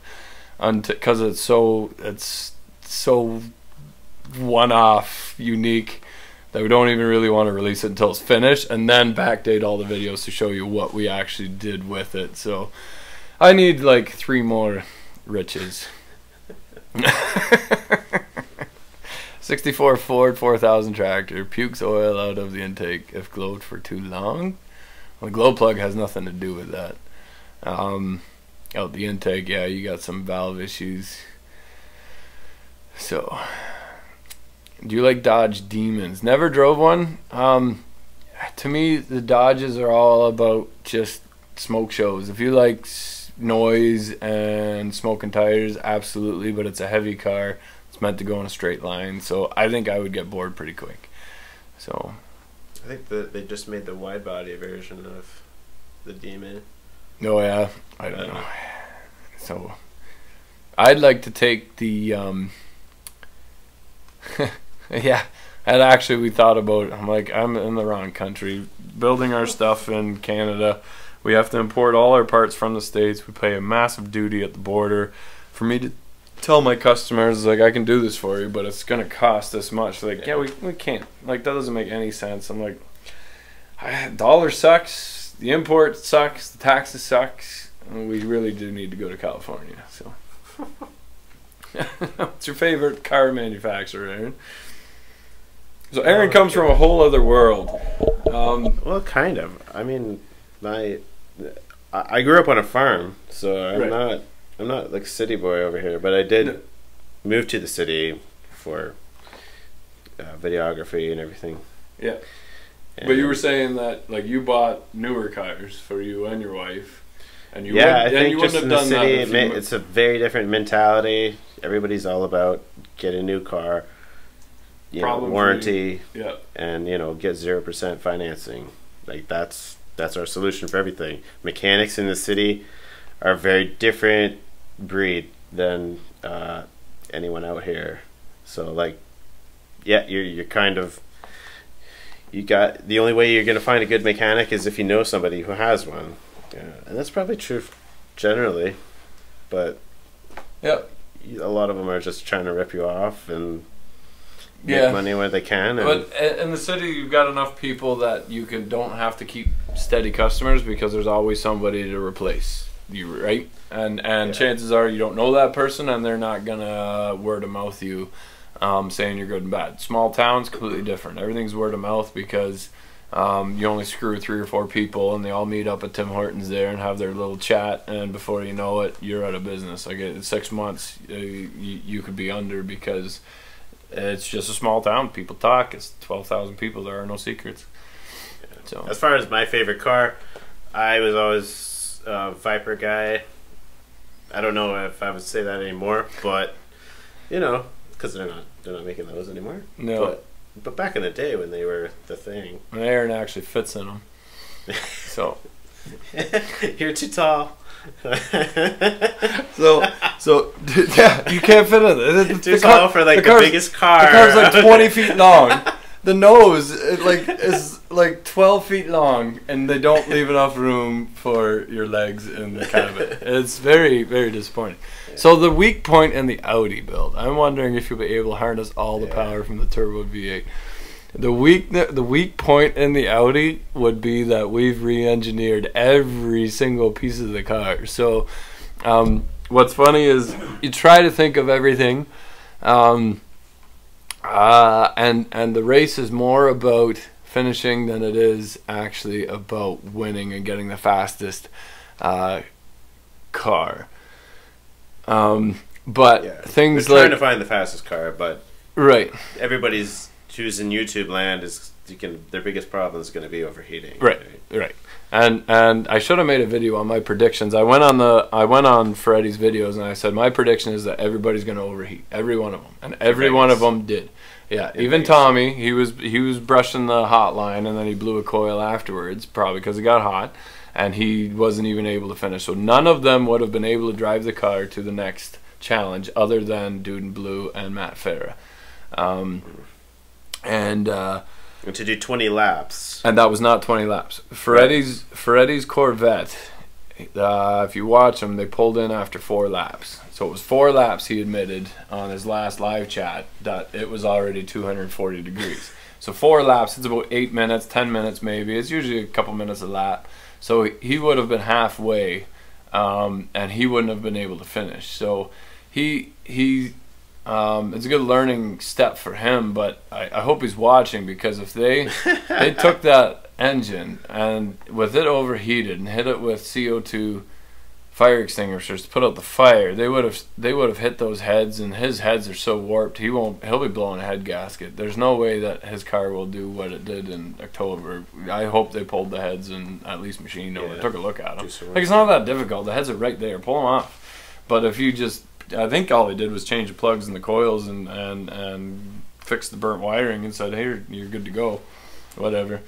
because it's so one-off, unique, that we don't even really want to release it until it's finished, and then backdate all the videos to show you what we actually did with it. So I need like 3 more riches. 64 Ford 4000 tractor pukes oil out of the intake if glowed for too long. Well, the glow plug has nothing to do with that. Out the intake, yeah, you got some valve issues. So, do you like Dodge Demons? Never drove one. To me, the Dodges are all about just smoke shows. If you like noise and smoking tires, absolutely, but it's a heavy car. It's meant to go in a straight line, so I think I would get bored pretty quick. So I think that they just made the wide body version of the Demon. Oh yeah, I don't know. So I'd like to take the yeah, and actually we thought about it. I'm like, I'm in the wrong country building our stuff in Canada. We have to import all our parts from the States. We pay a massive duty at the border. For me to tell my customers, like, I can do this for you, but it's gonna cost this much. Like, yeah, we can't. Like, that doesn't make any sense. I'm like, dollar sucks, the import sucks, the taxes sucks, and we really do need to go to California. So what's your favorite car manufacturer, Aaron? So Aaron comes from a whole other world. Well, kind of. I mean, I grew up on a farm, so I'm not like city boy over here, but I did move to the city for videography and everything. Yeah. And but you were saying that like you bought newer cars for you and your wife, and you I think just in the city, it's a very different mentality. Everybody's all about get a new car, warranty, and get 0% financing. Like that's our solution for everything. Mechanics in the city are a very different breed than anyone out here. So like, yeah, you're kind of, you got, the only way you're gonna find a good mechanic is if you know somebody who has one. Yeah, and that's probably true generally, but a lot of them are just trying to rip you off and make money where they can. But in the city, you've got enough people that you don't have to keep steady customers, because there's always somebody to replace you, right? And chances are you don't know that person, and they're not gonna word of mouth you saying you're good and bad. Small towns, completely different. Everything's word of mouth, because you only screw 3 or 4 people, and they all meet up at Tim Hortons there and have their little chat, and before you know it, you're out of business. Like in 6 months, you could be under, because it's just a small town. People talk. It's 12,000 people. There are no secrets. Yeah. So as far as my favorite car, I was always a Viper guy. I don't know if I would say that anymore, but because they're not making those anymore. No. But back in the day when they were the thing, Aaron actually fits in them. So you're too tall. so yeah, you can't fit in it. Too tall for like the biggest car. The car's like 20 feet long. The nose is like 12 feet long, and they don't leave enough room for your legs in the cabin. It's very, very disappointing. Yeah. So the weak point in the Audi build, I'm wondering if you'll be able to harness all the power from the turbo V8. The weak point in the Audi would be that we've re-engineered every single piece of the car. So what's funny is you try to think of everything, and the race is more about finishing than it is actually about winning and getting the fastest car. But things They're like trying to find the fastest car, but right, everybody's choosing YouTube land is their biggest problem is going to be overheating. Right. And I should have made a video on my predictions. I went on Freddie's videos and I said my prediction is that everybody's going to overheat, every one of them, and every one of them did. Yeah, even Tommy, he was brushing the hotline and then he blew a coil afterwards, probably because it got hot, and he wasn't even able to finish. So none of them would have been able to drive the car to the next challenge other than Dude in Blue and Matt Farah. And to do 20 laps. And that was not 20 laps. Ferretti's Corvette, if you watch them, they pulled in after 4 laps. So it was 4 laps, he admitted on his last live chat, that it was already 240 degrees. So 4 laps, it's about 8 minutes, 10 minutes maybe. It's usually a couple minutes a lap. So he would have been halfway, and he wouldn't have been able to finish. So it's a good learning step for him, but I hope he's watching, because if they took that engine and with it overheated and hit it with CO2 fire extinguishers to put out the fire, they would have hit those heads, and his heads are so warped he'll be blowing a head gasket. There's no way that his car will do what it did in October. I hope they pulled the heads and at least machined them. Took a look at them. Like, it's not that difficult. The heads are right there. Pull them off. But if you just, I think all they did was change the plugs and the coils and fix the burnt wiring and said, hey, you're good to go, whatever.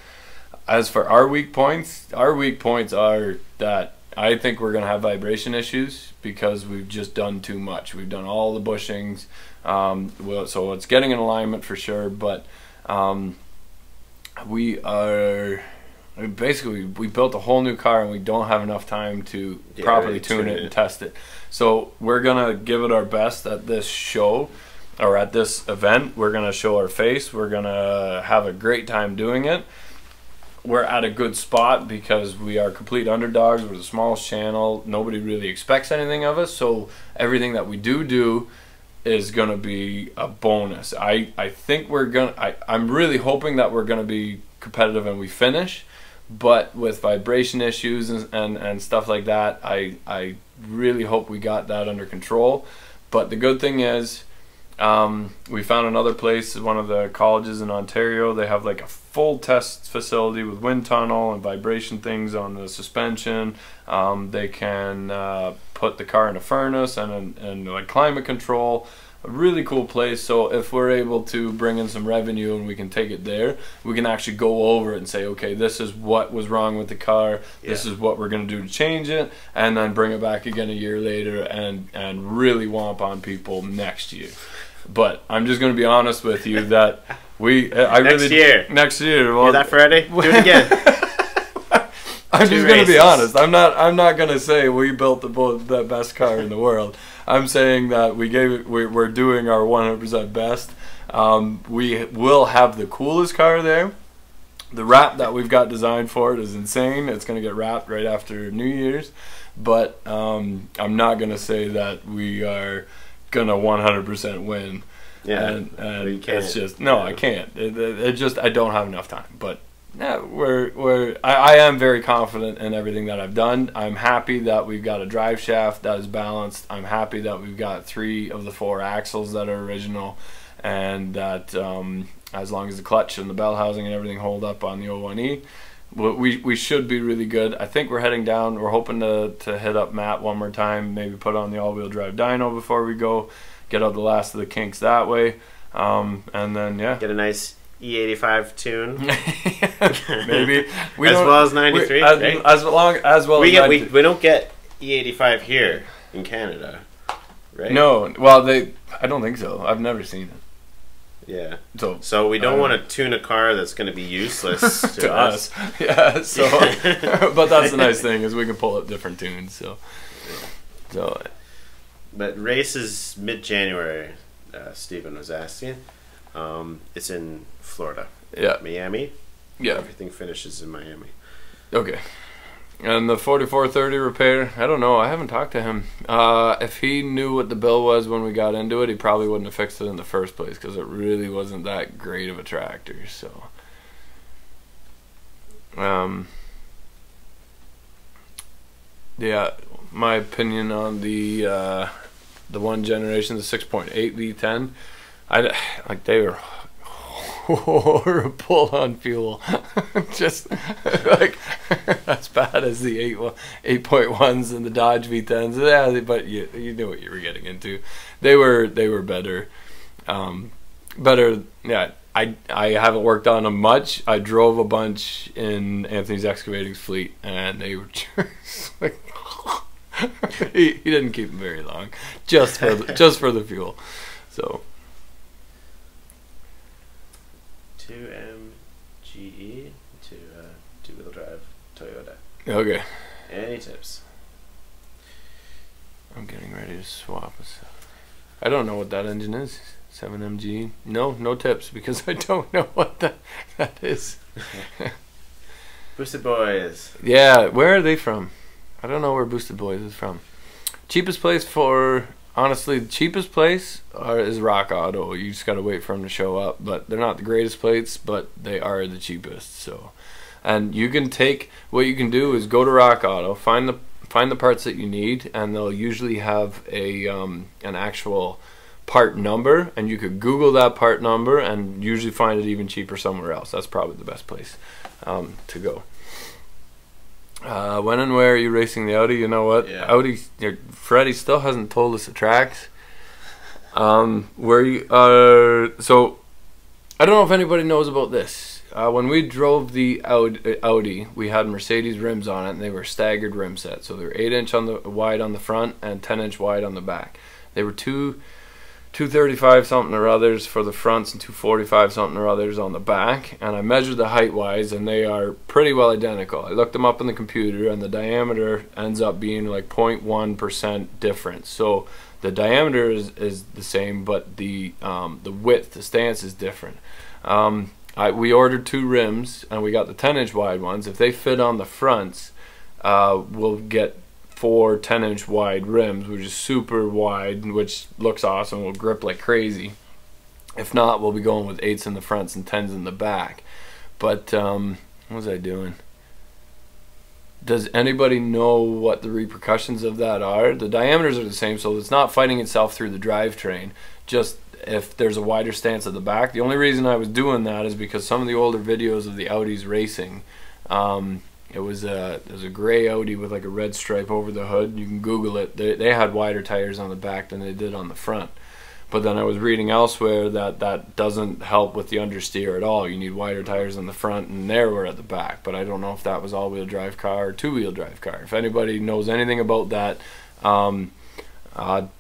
As for our weak points are that I think we're going to have vibration issues because we've just done too much. We've done all the bushings, so it's getting in alignment for sure, but we built a whole new car and we don't have enough time to properly tune it and test it. So we're gonna give it our best at this show, or at this event. We're gonna show our face. We're gonna have a great time doing it. We're at a good spot because we are complete underdogs. We're the smallest channel. Nobody really expects anything of us, so everything that we do is gonna be a bonus. I think I'm really hoping that we're gonna be competitive and we finish. But with vibration issues and stuff like that, I really hope we got that under control. But the good thing is, we found another place, one of the colleges in Ontario. They have like a full test facility with wind tunnel and vibration things on the suspension. They can put the car in a furnace and like climate control. A really cool place. So if we're able to bring in some revenue and we can take it there, we can actually go over it and say, okay, this is what was wrong with the car, this is what we're going to do to change it, and then bring it back again a year later and really whomp on people next year. But I'm just going to be honest with you that next year well, hear that, Freddie? Do it again. I'm just going to be honest. I'm not going to say we built the best car in the world. I'm saying that we're doing our 100% best. We will have the coolest car there. The wrap that we've got designed for it is insane. It's going to get wrapped right after New Year's. But I'm not going to say that we are going to 100% win. Yeah, and it's just, no, I can't. It just, I don't have enough time. But yeah, I am very confident in everything that I've done. I'm happy that we've got a drive shaft that is balanced. I'm happy that we've got 3 of the 4 axles that are original, and that as long as the clutch and the bell housing and everything hold up on the 01E, we should be really good. I think we're heading down. We're hoping to hit up Matt one more time, maybe put on the all-wheel drive dyno before we go, get out the last of the kinks that way, and then get a nice E85 tune. Maybe as well as 93. We don't get E85 here in Canada, right? No, well I don't think so. I've never seen it. Yeah. So we don't want to tune a car that's going to be useless to us. Yeah. So, but that's the nice thing is we can pull up different tunes. So. But race is mid-January. Stephen was asking. It's in Florida. Yeah. Miami. Yeah. Everything finishes in Miami. Okay. And the 4430 repair, I don't know. I haven't talked to him. If he knew what the bill was when we got into it, he probably wouldn't have fixed it in the first place because it really wasn't that great of a tractor. So, yeah, my opinion on the the one generation, the 6.8 V10. Like they were horrible on fuel. Just like as bad as the 8.1s and the Dodge V10s. Yeah, but you knew what you were getting into. They were better. Better. Yeah. I haven't worked on them much. I drove a bunch in Anthony's excavating's fleet, and they were just like he didn't keep them very long, just for the fuel. So 2MGE to two-wheel drive Toyota. Okay. Any tips? I'm getting ready to swap. I don't know what that engine is. 7MG. No tips, because I don't know what that is. Boosted Boys. Yeah, where are they from? I don't know where Boosted Boys is from. Cheapest place honestly, the cheapest place is Rock Auto. You just gotta wait for them to show up. But they're not the greatest plates, but they are the cheapest. So, and you can what you can do is go to Rock Auto, find the parts that you need, and they'll usually have an actual part number, and you could Google that part number and usually find it even cheaper somewhere else. That's probably the best place to go. When and where are you racing the Audi? You know what? Yeah. Audi. Freddie still hasn't told us the tracks. Where you are. So I don't know if anybody knows about this. When we drove the Audi, we had Mercedes rims on it, and they were staggered rim sets. So they were 8-inch wide on the front and 10-inch wide on the back. They were 235 something or others for the fronts and 245 something or others on the back, and I measured the height wise, and they are pretty well identical. I looked them up in the computer, and the diameter ends up being like 0.1% difference. So the diameter is the same, but the width, the stance is different. We ordered 2 rims, and we got the 10-inch wide ones. If they fit on the fronts, we'll get 4 10-inch wide rims, which is super wide, which looks awesome, will grip like crazy. If not, we'll be going with 8s in the fronts and 10s in the back. But what was I doing? Does anybody know what the repercussions of that are? The diameters are the same, so it's not fighting itself through the drivetrain. Just if there's a wider stance at the back. The only reason I was doing that is because some of the older videos of the Audis racing, it was a gray Audi with like a red stripe over the hood. You can Google it. They had wider tires on the back than they did on the front. But then I was reading elsewhere that doesn't help with the understeer at all. You need wider tires on the front and narrower at the back. But I don't know if that was all-wheel drive car or two-wheel drive car. If anybody knows anything about that,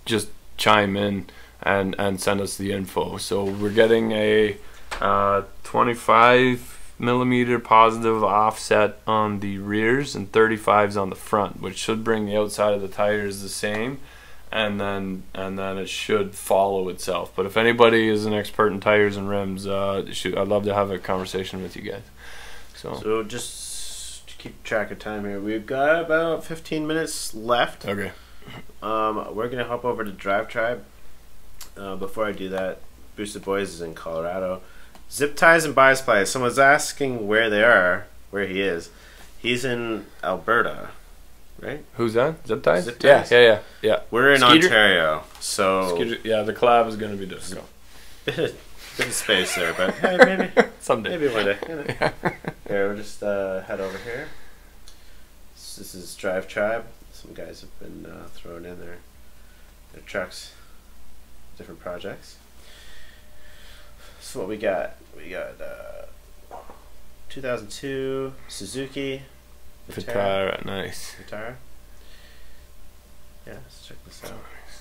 just chime in and send us the info. So we're getting a 25mm positive offset on the rears and 35s on the front, which should bring the outside of the tires the same, and then it should follow itself. But if anybody is an expert in tires and rims, I'd love to have a conversation with you guys. So just to keep track of time here, we've got about 15 minutes left. Okay. We're gonna hop over to DriveTribe. Before I do that, Boosted Boys is in Colorado. Zip Ties and Bias. Someone's asking where they are, where he is. He's in Alberta, right? Who's that? Zip Ties? Zip Ties? Yeah. We're in Skeeter? Ontario, so Skeeter, yeah, the collab is going to be disco. bit of space there, but hey, maybe someday, maybe one day. You know. Yeah. Here, we'll just head over here. This is DriveTribe. Some guys have been throwing in their trucks, different projects. So what we got? We got 2002 Suzuki Vitara, nice. Vitara. Yeah, let's check this out.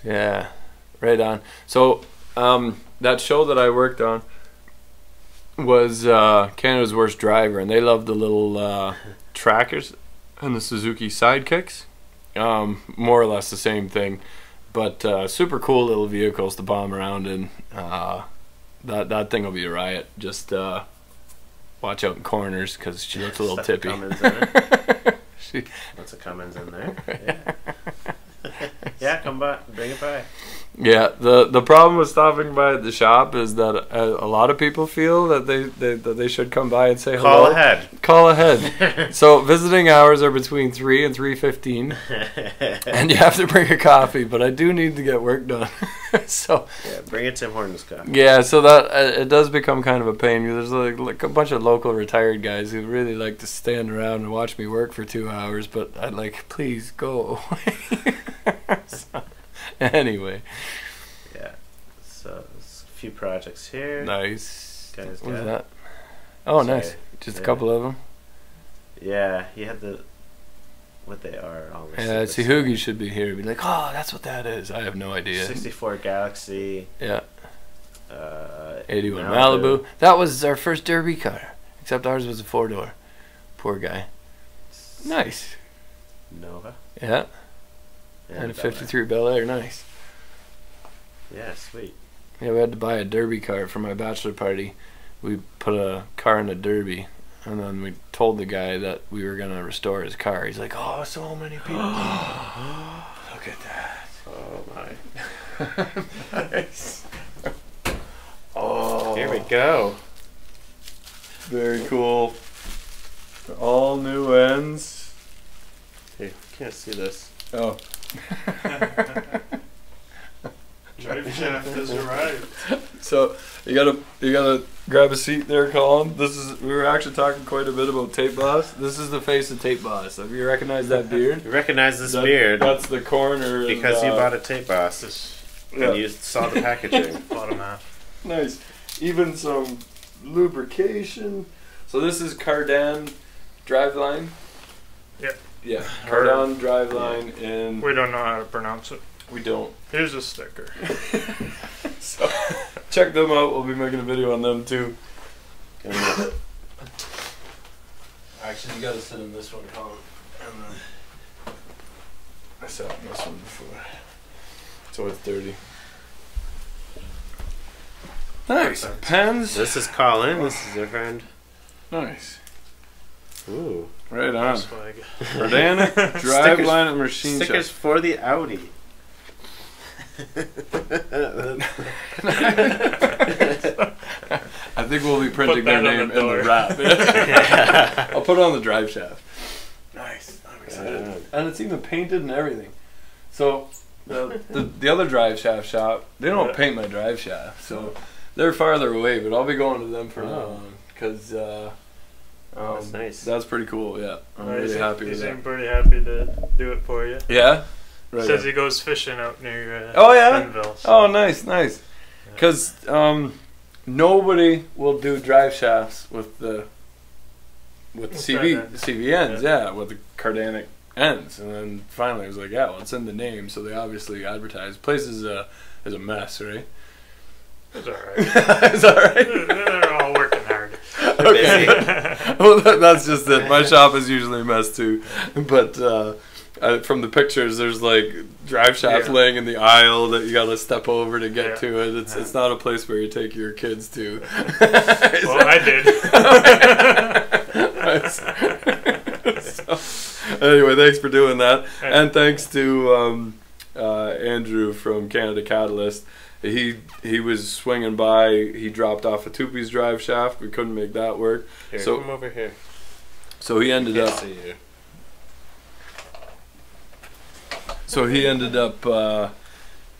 Yeah, right on. So that show that I worked on was Canada's Worst Driver, and they love the little trackers and the Suzuki sidekicks. More or less the same thing, but super cool little vehicles to bomb around in. That thing will be a riot. Just watch out in corners because she looks a little tippy. Lots of Cummins in there. Yeah, yeah, come come by, bring it by. Yeah, the problem with stopping by at the shop is that a lot of people feel that they should come by and say hello. Call ahead. So visiting hours are between 3 and 3:15, and you have to bring a coffee. But I do need to get work done. So yeah, bring a Tim Hortons coffee. Yeah, so that it does become kind of a pain. There's like a bunch of local retired guys who really like to stand around and watch me work for 2 hours, but I'd like, please go away. So, anyway. Yeah. So there's a few projects here. Nice. Guys, what was that? Oh, sorry. nice. Just a couple of them. Yeah, he had what they are. Yeah, see, Hoogie should be here. Be like, oh, that's what that is. I have no idea. 64 Galaxy. Yeah. 81 Malibu. That was our first derby car, except ours was a 4-door. Poor guy. Nice. Nova. Yeah. And a 53 Bel Air. Nice. Yeah, sweet. Yeah, we had to buy a derby car for my bachelor party. We put a car in a derby, and then we told the guy that we were gonna restore his car. He's like, "Oh, so many people! Look at that! Oh my! Nice! Oh, here we go. Very cool. All new ends. Here, can't see this. Oh. Drive shaft has arrived. So you gotta grab a seat there, Colin. We were actually talking quite a bit about Tape Boss. This is the face of Tape Boss. Have you recognized that beard? You recognize this beard? That's the corner. Because you bought a Tape Boss. And you saw the packaging. Bottom half. Nice. Even some lubrication. So this is Cardan driveline. Yep. Yeah. Cardan driveline, and we don't know how to pronounce it. We don't. Here's a sticker. So check them out. We'll be making a video on them too. Actually, you gotta sit in this one, Colin. I sat in this one before, so it's dirty. Nice pens. This is Colin. This is your friend. Nice. Ooh. Right on. Cardan driveline and machine stickers shop. for the Audi. I think we'll be printing their name in the wrap. Yeah. I'll put it on the drive shaft. Nice. I'm excited. And it's even painted and everything. So the other drive shaft shop, they don't paint my drive shaft, so they're farther away. But I'll be going to them from now on because that's nice. That's pretty cool. Yeah, I'm really happy with that. He seemed pretty happy to do it for you. Yeah. Right, says he goes fishing out near Benville, so. Oh, nice. Because nobody will do drive shafts with the CV ends, with the Cardanic ends. And then finally, I was like, yeah, well, it's in the name, so they obviously advertise. The place is a mess, right? It's all right. It's all right. They're all working hard. Okay. Well, that's just it. My shop is usually a mess too, but. From the pictures, there's like drive shafts laying in the aisle that you gotta step over to get to it. It's not a place where you take your kids to. Well, I did. So, anyway, thanks for doing that, and thanks to Andrew from Canada Catalyst. He was swinging by. He dropped off a two-piece drive shaft. We couldn't make that work. Here, so come over here. So he ended up. See you. So he ended up,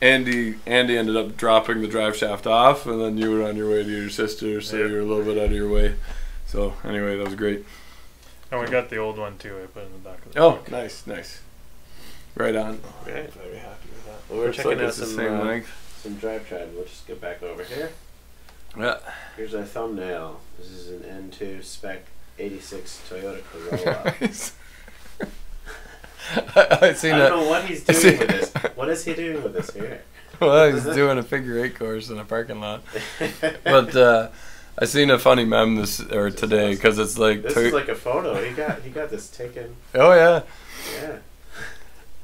Andy ended up dropping the drive shaft off, and then you were on your way to your sister, so you were a little bit out of your way. So anyway, that was great. And we got the old one too. I put in the back of the truck. Nice. Right on. Right. Very happy with that. Well, we're checking out some DriveTribe. We'll just get back over here. Yeah. Here's our thumbnail. This is an N2 spec 86 Toyota Corolla. Nice. I don't know what he's doing with this. What is he doing with this here? Well, he's doing a figure 8 course in a parking lot. But I seen a funny meme today because it's like this is like a photo. He got this taken. Oh yeah. Yeah.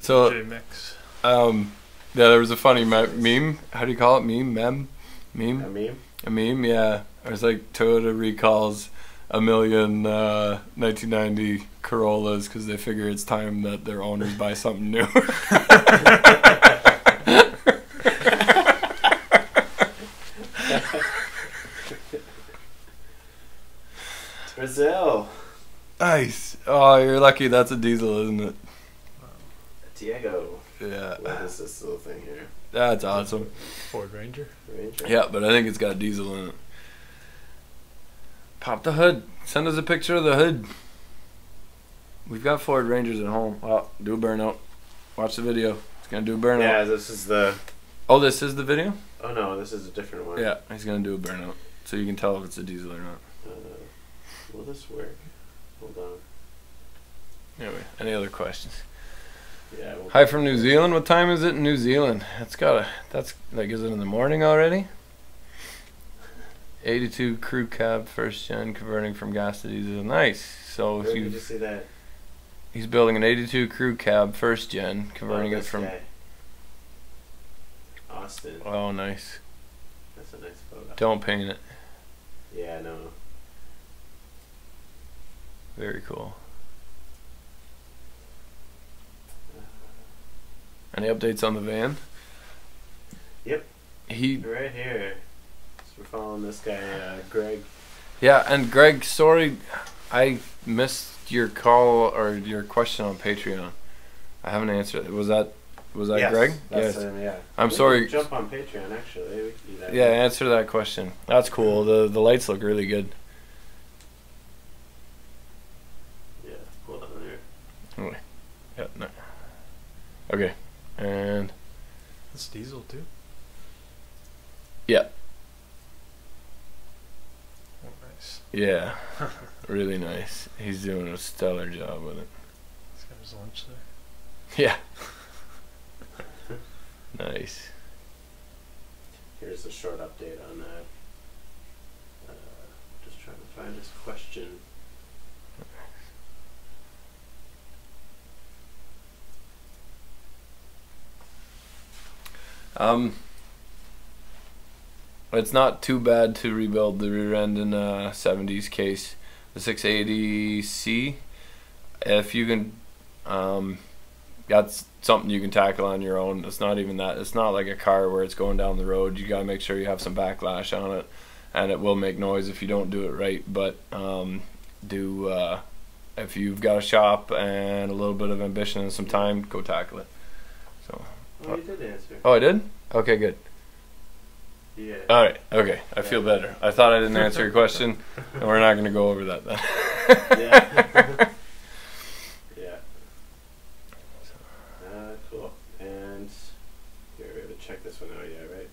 So J-Mix. There was a funny meme. How do you call it? Meme. A meme. Yeah. It was like Toyota recalls 1 million 1990 Corollas because they figure it's time that their owners buy something new. Brazil. Nice. Oh, you're lucky. That's a diesel, isn't it? Diego. Yeah. What is this little thing here? That's awesome. Ford Ranger. Ranger. Yeah, but I think it's got diesel in it. Pop the hood. Send us a picture of the hood. We've got Ford Rangers at home. Oh, do a burnout. Watch the video. It's gonna do a burnout. Yeah, this is the. Oh, this is the video? Oh no, this is a different one. Yeah, he's gonna do a burnout. So you can tell if it's a diesel or not. Will this work? Hold on. Anyway, any other questions? Yeah. Hi from New Zealand. What time is it in New Zealand? That's like, is it in the morning already? 82 crew cab first gen converting from gas to diesel. Nice. So Where if did you see that? he's building an 82 crew cab first gen converting it This from. guy. Austin. Oh, nice. That's a nice photo. Don't paint it. Yeah, no. Very cool. Any updates on the van? Yep. He. Right here. So we're following this guy, Greg. Yeah, and Greg, sorry, I missed your call or your question on Patreon. I haven't answered it. Was that Yes, Greg? That's Yes. him, yeah. I'm We sorry. can jump on Patreon, actually. We can do that. Yeah, answer that question. That's cool. The lights look really good. Yeah, hold on there. Anyway. Yeah, no. Okay. And That's diesel too. yeah. Oh, nice. Yeah. Really nice. He's doing a stellar job with it. He's got his lunch there. Yeah. Nice. Here's a short update on that. Just trying to find his question. It's not too bad to rebuild the rear end in a 70s case. The 680C, if you can, that's something you can tackle on your own. It's not even that. It's not like a car where it's going down the road. You gotta make sure you have some backlash on it, and it will make noise if you don't do it right. But if you've got a shop and a little bit of ambition and some time, go tackle it. So. Oh, you did answer. Oh, I did? Okay, good. Yeah. All right. Okay, I feel better. I thought I didn't answer your question, and we're not going to go over that then. Yeah. Yeah. Cool. And here, we have to check this one out. Yeah, right.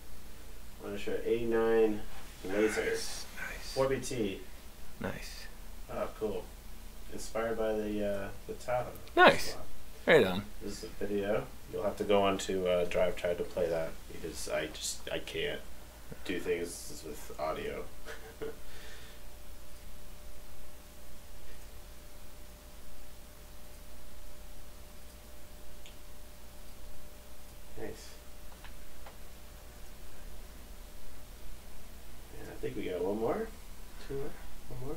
I want to show 89 lasers. Nice. 4BT. Nice. Oh, cool. Inspired by the Tahoe. Nice. Right on. This is a video. You'll have to go on to DriveTribe to play that because I can't do things with audio. Nice. And I think we got one more. Two more. One more.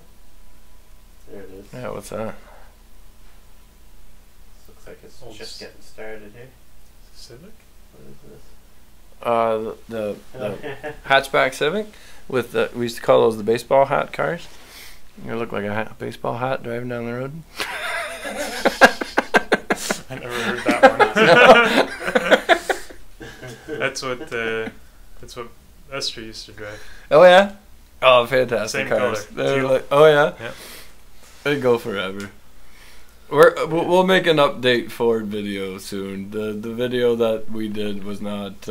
There it is. Yeah, what's that? Looks like it's Old just getting started here. Civic. What is this? The hatchback Civic with the, we used to call those the baseball hat cars. You look like a baseball hat driving down the road. I never heard that one. That's what Esther used to drive. Oh yeah. Oh, fantastic Same cars. color. They're Teal. like, oh yeah. Yeah. They go forever. We'll make an update Ford video soon. The video that we did was not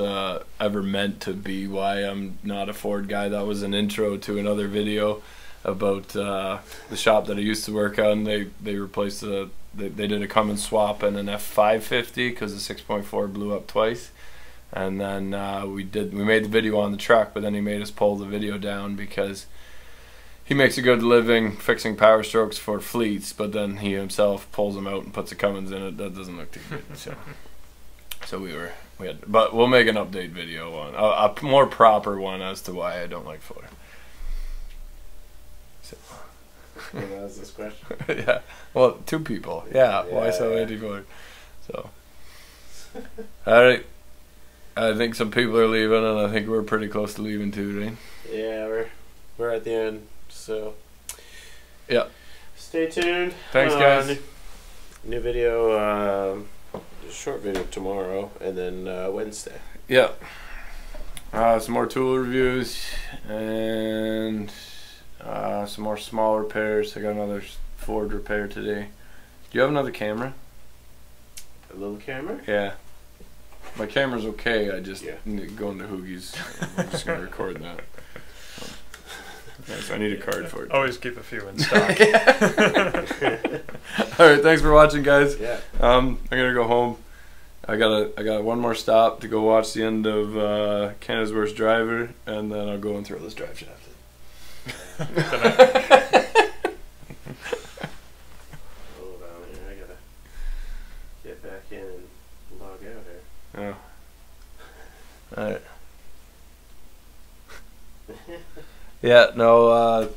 ever meant to be why I'm not a Ford guy. That was an intro to another video about the shop that I used to work on. They replaced they did a Cummins swap and an F550 because the 6.4 blew up twice. And then we made the video on the truck, but then he made us pull the video down because he makes a good living fixing Power Strokes for fleets, but then he himself pulls them out and puts a Cummins in it. That doesn't look too good. So we had, but we'll make an update video on a more proper one as to why I don't like Ford. So. That was this question. Yeah. Well, two people. Yeah. Why Yeah, so yeah. anti-Ford? So. All right. I think some people are leaving, and I think we're pretty close to leaving too, right? Yeah, we're at the end. So Yeah. Stay tuned. Thanks, guys. New video, short video tomorrow, and then Wednesday. Yeah. Some more tool reviews and some more small repairs. I got another Ford repair today. Do you have another camera? A little camera? Yeah. My camera's okay. I just need to go into Hoogie's. I'm just gonna record that. So I need a card for it. Always keep a few in stock. All right, thanks for watching, guys. Yeah. I'm gonna go home. I got one more stop to go watch the end of Canada's Worst Driver, and then I'll go and throw this drive shaft in. Hold on here, I gotta get back in and log out here. Oh. All right. Yeah, no,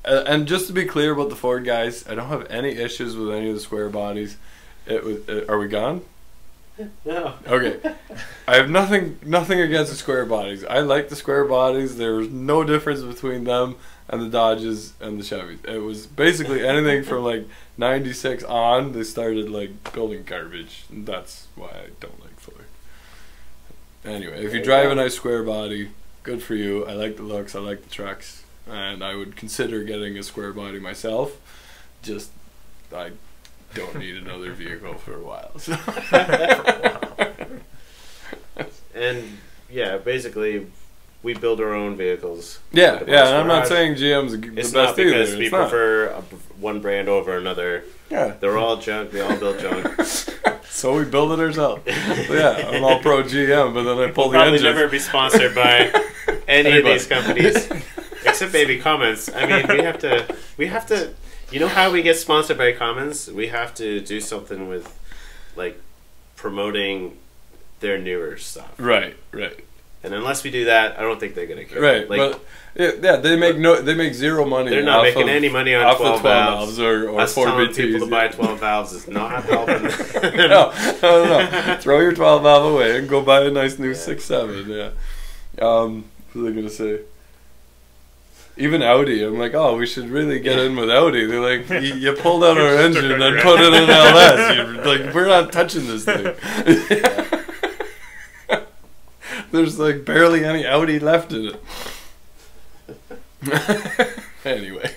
and just to be clear about the Ford, guys, I don't have any issues with any of the square bodies. Are we gone? No. Okay. I have nothing against the square bodies. I like the square bodies. There was no difference between them and the Dodges and the Chevys. It was basically anything from like 96 on, they started like building garbage. And that's why I don't like Ford. Anyway, if you drive a nice square body, good for you. I like the looks, I like the trucks, and I would consider getting a square body myself. Just, I don't need another vehicle for a while. So. And yeah, basically, we build our own vehicles. Yeah, and I'm not saying GM's the best not because either. we prefer one brand over another. Yeah, they're all junk. We all build junk. So we build it ourselves. Yeah, I'm all pro GM, but then I pull the engine. Probably never be sponsored by any of these companies, except maybe Cummins. I mean, we have to. You know how we get sponsored by Cummins? We have to do something with, like, promoting their newer stuff. Right. And unless we do that, I don't think they're gonna care. Right, like, but yeah, they make zero money. They're not making any money on 12 valves. or us 4 telling BTs. people to buy 12 valves is not helping. No. Throw your 12 valve away and go buy a nice new 6.7. Yeah. What was I gonna say? Even Audi, I'm like, oh, we should really get in with Audi. They're like, you pulled out our engine and put it in LS. You're like, we're not touching this thing. There's like barely any Audi left in it. Anyway,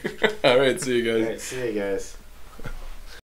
all right, see you guys. All right, see you guys.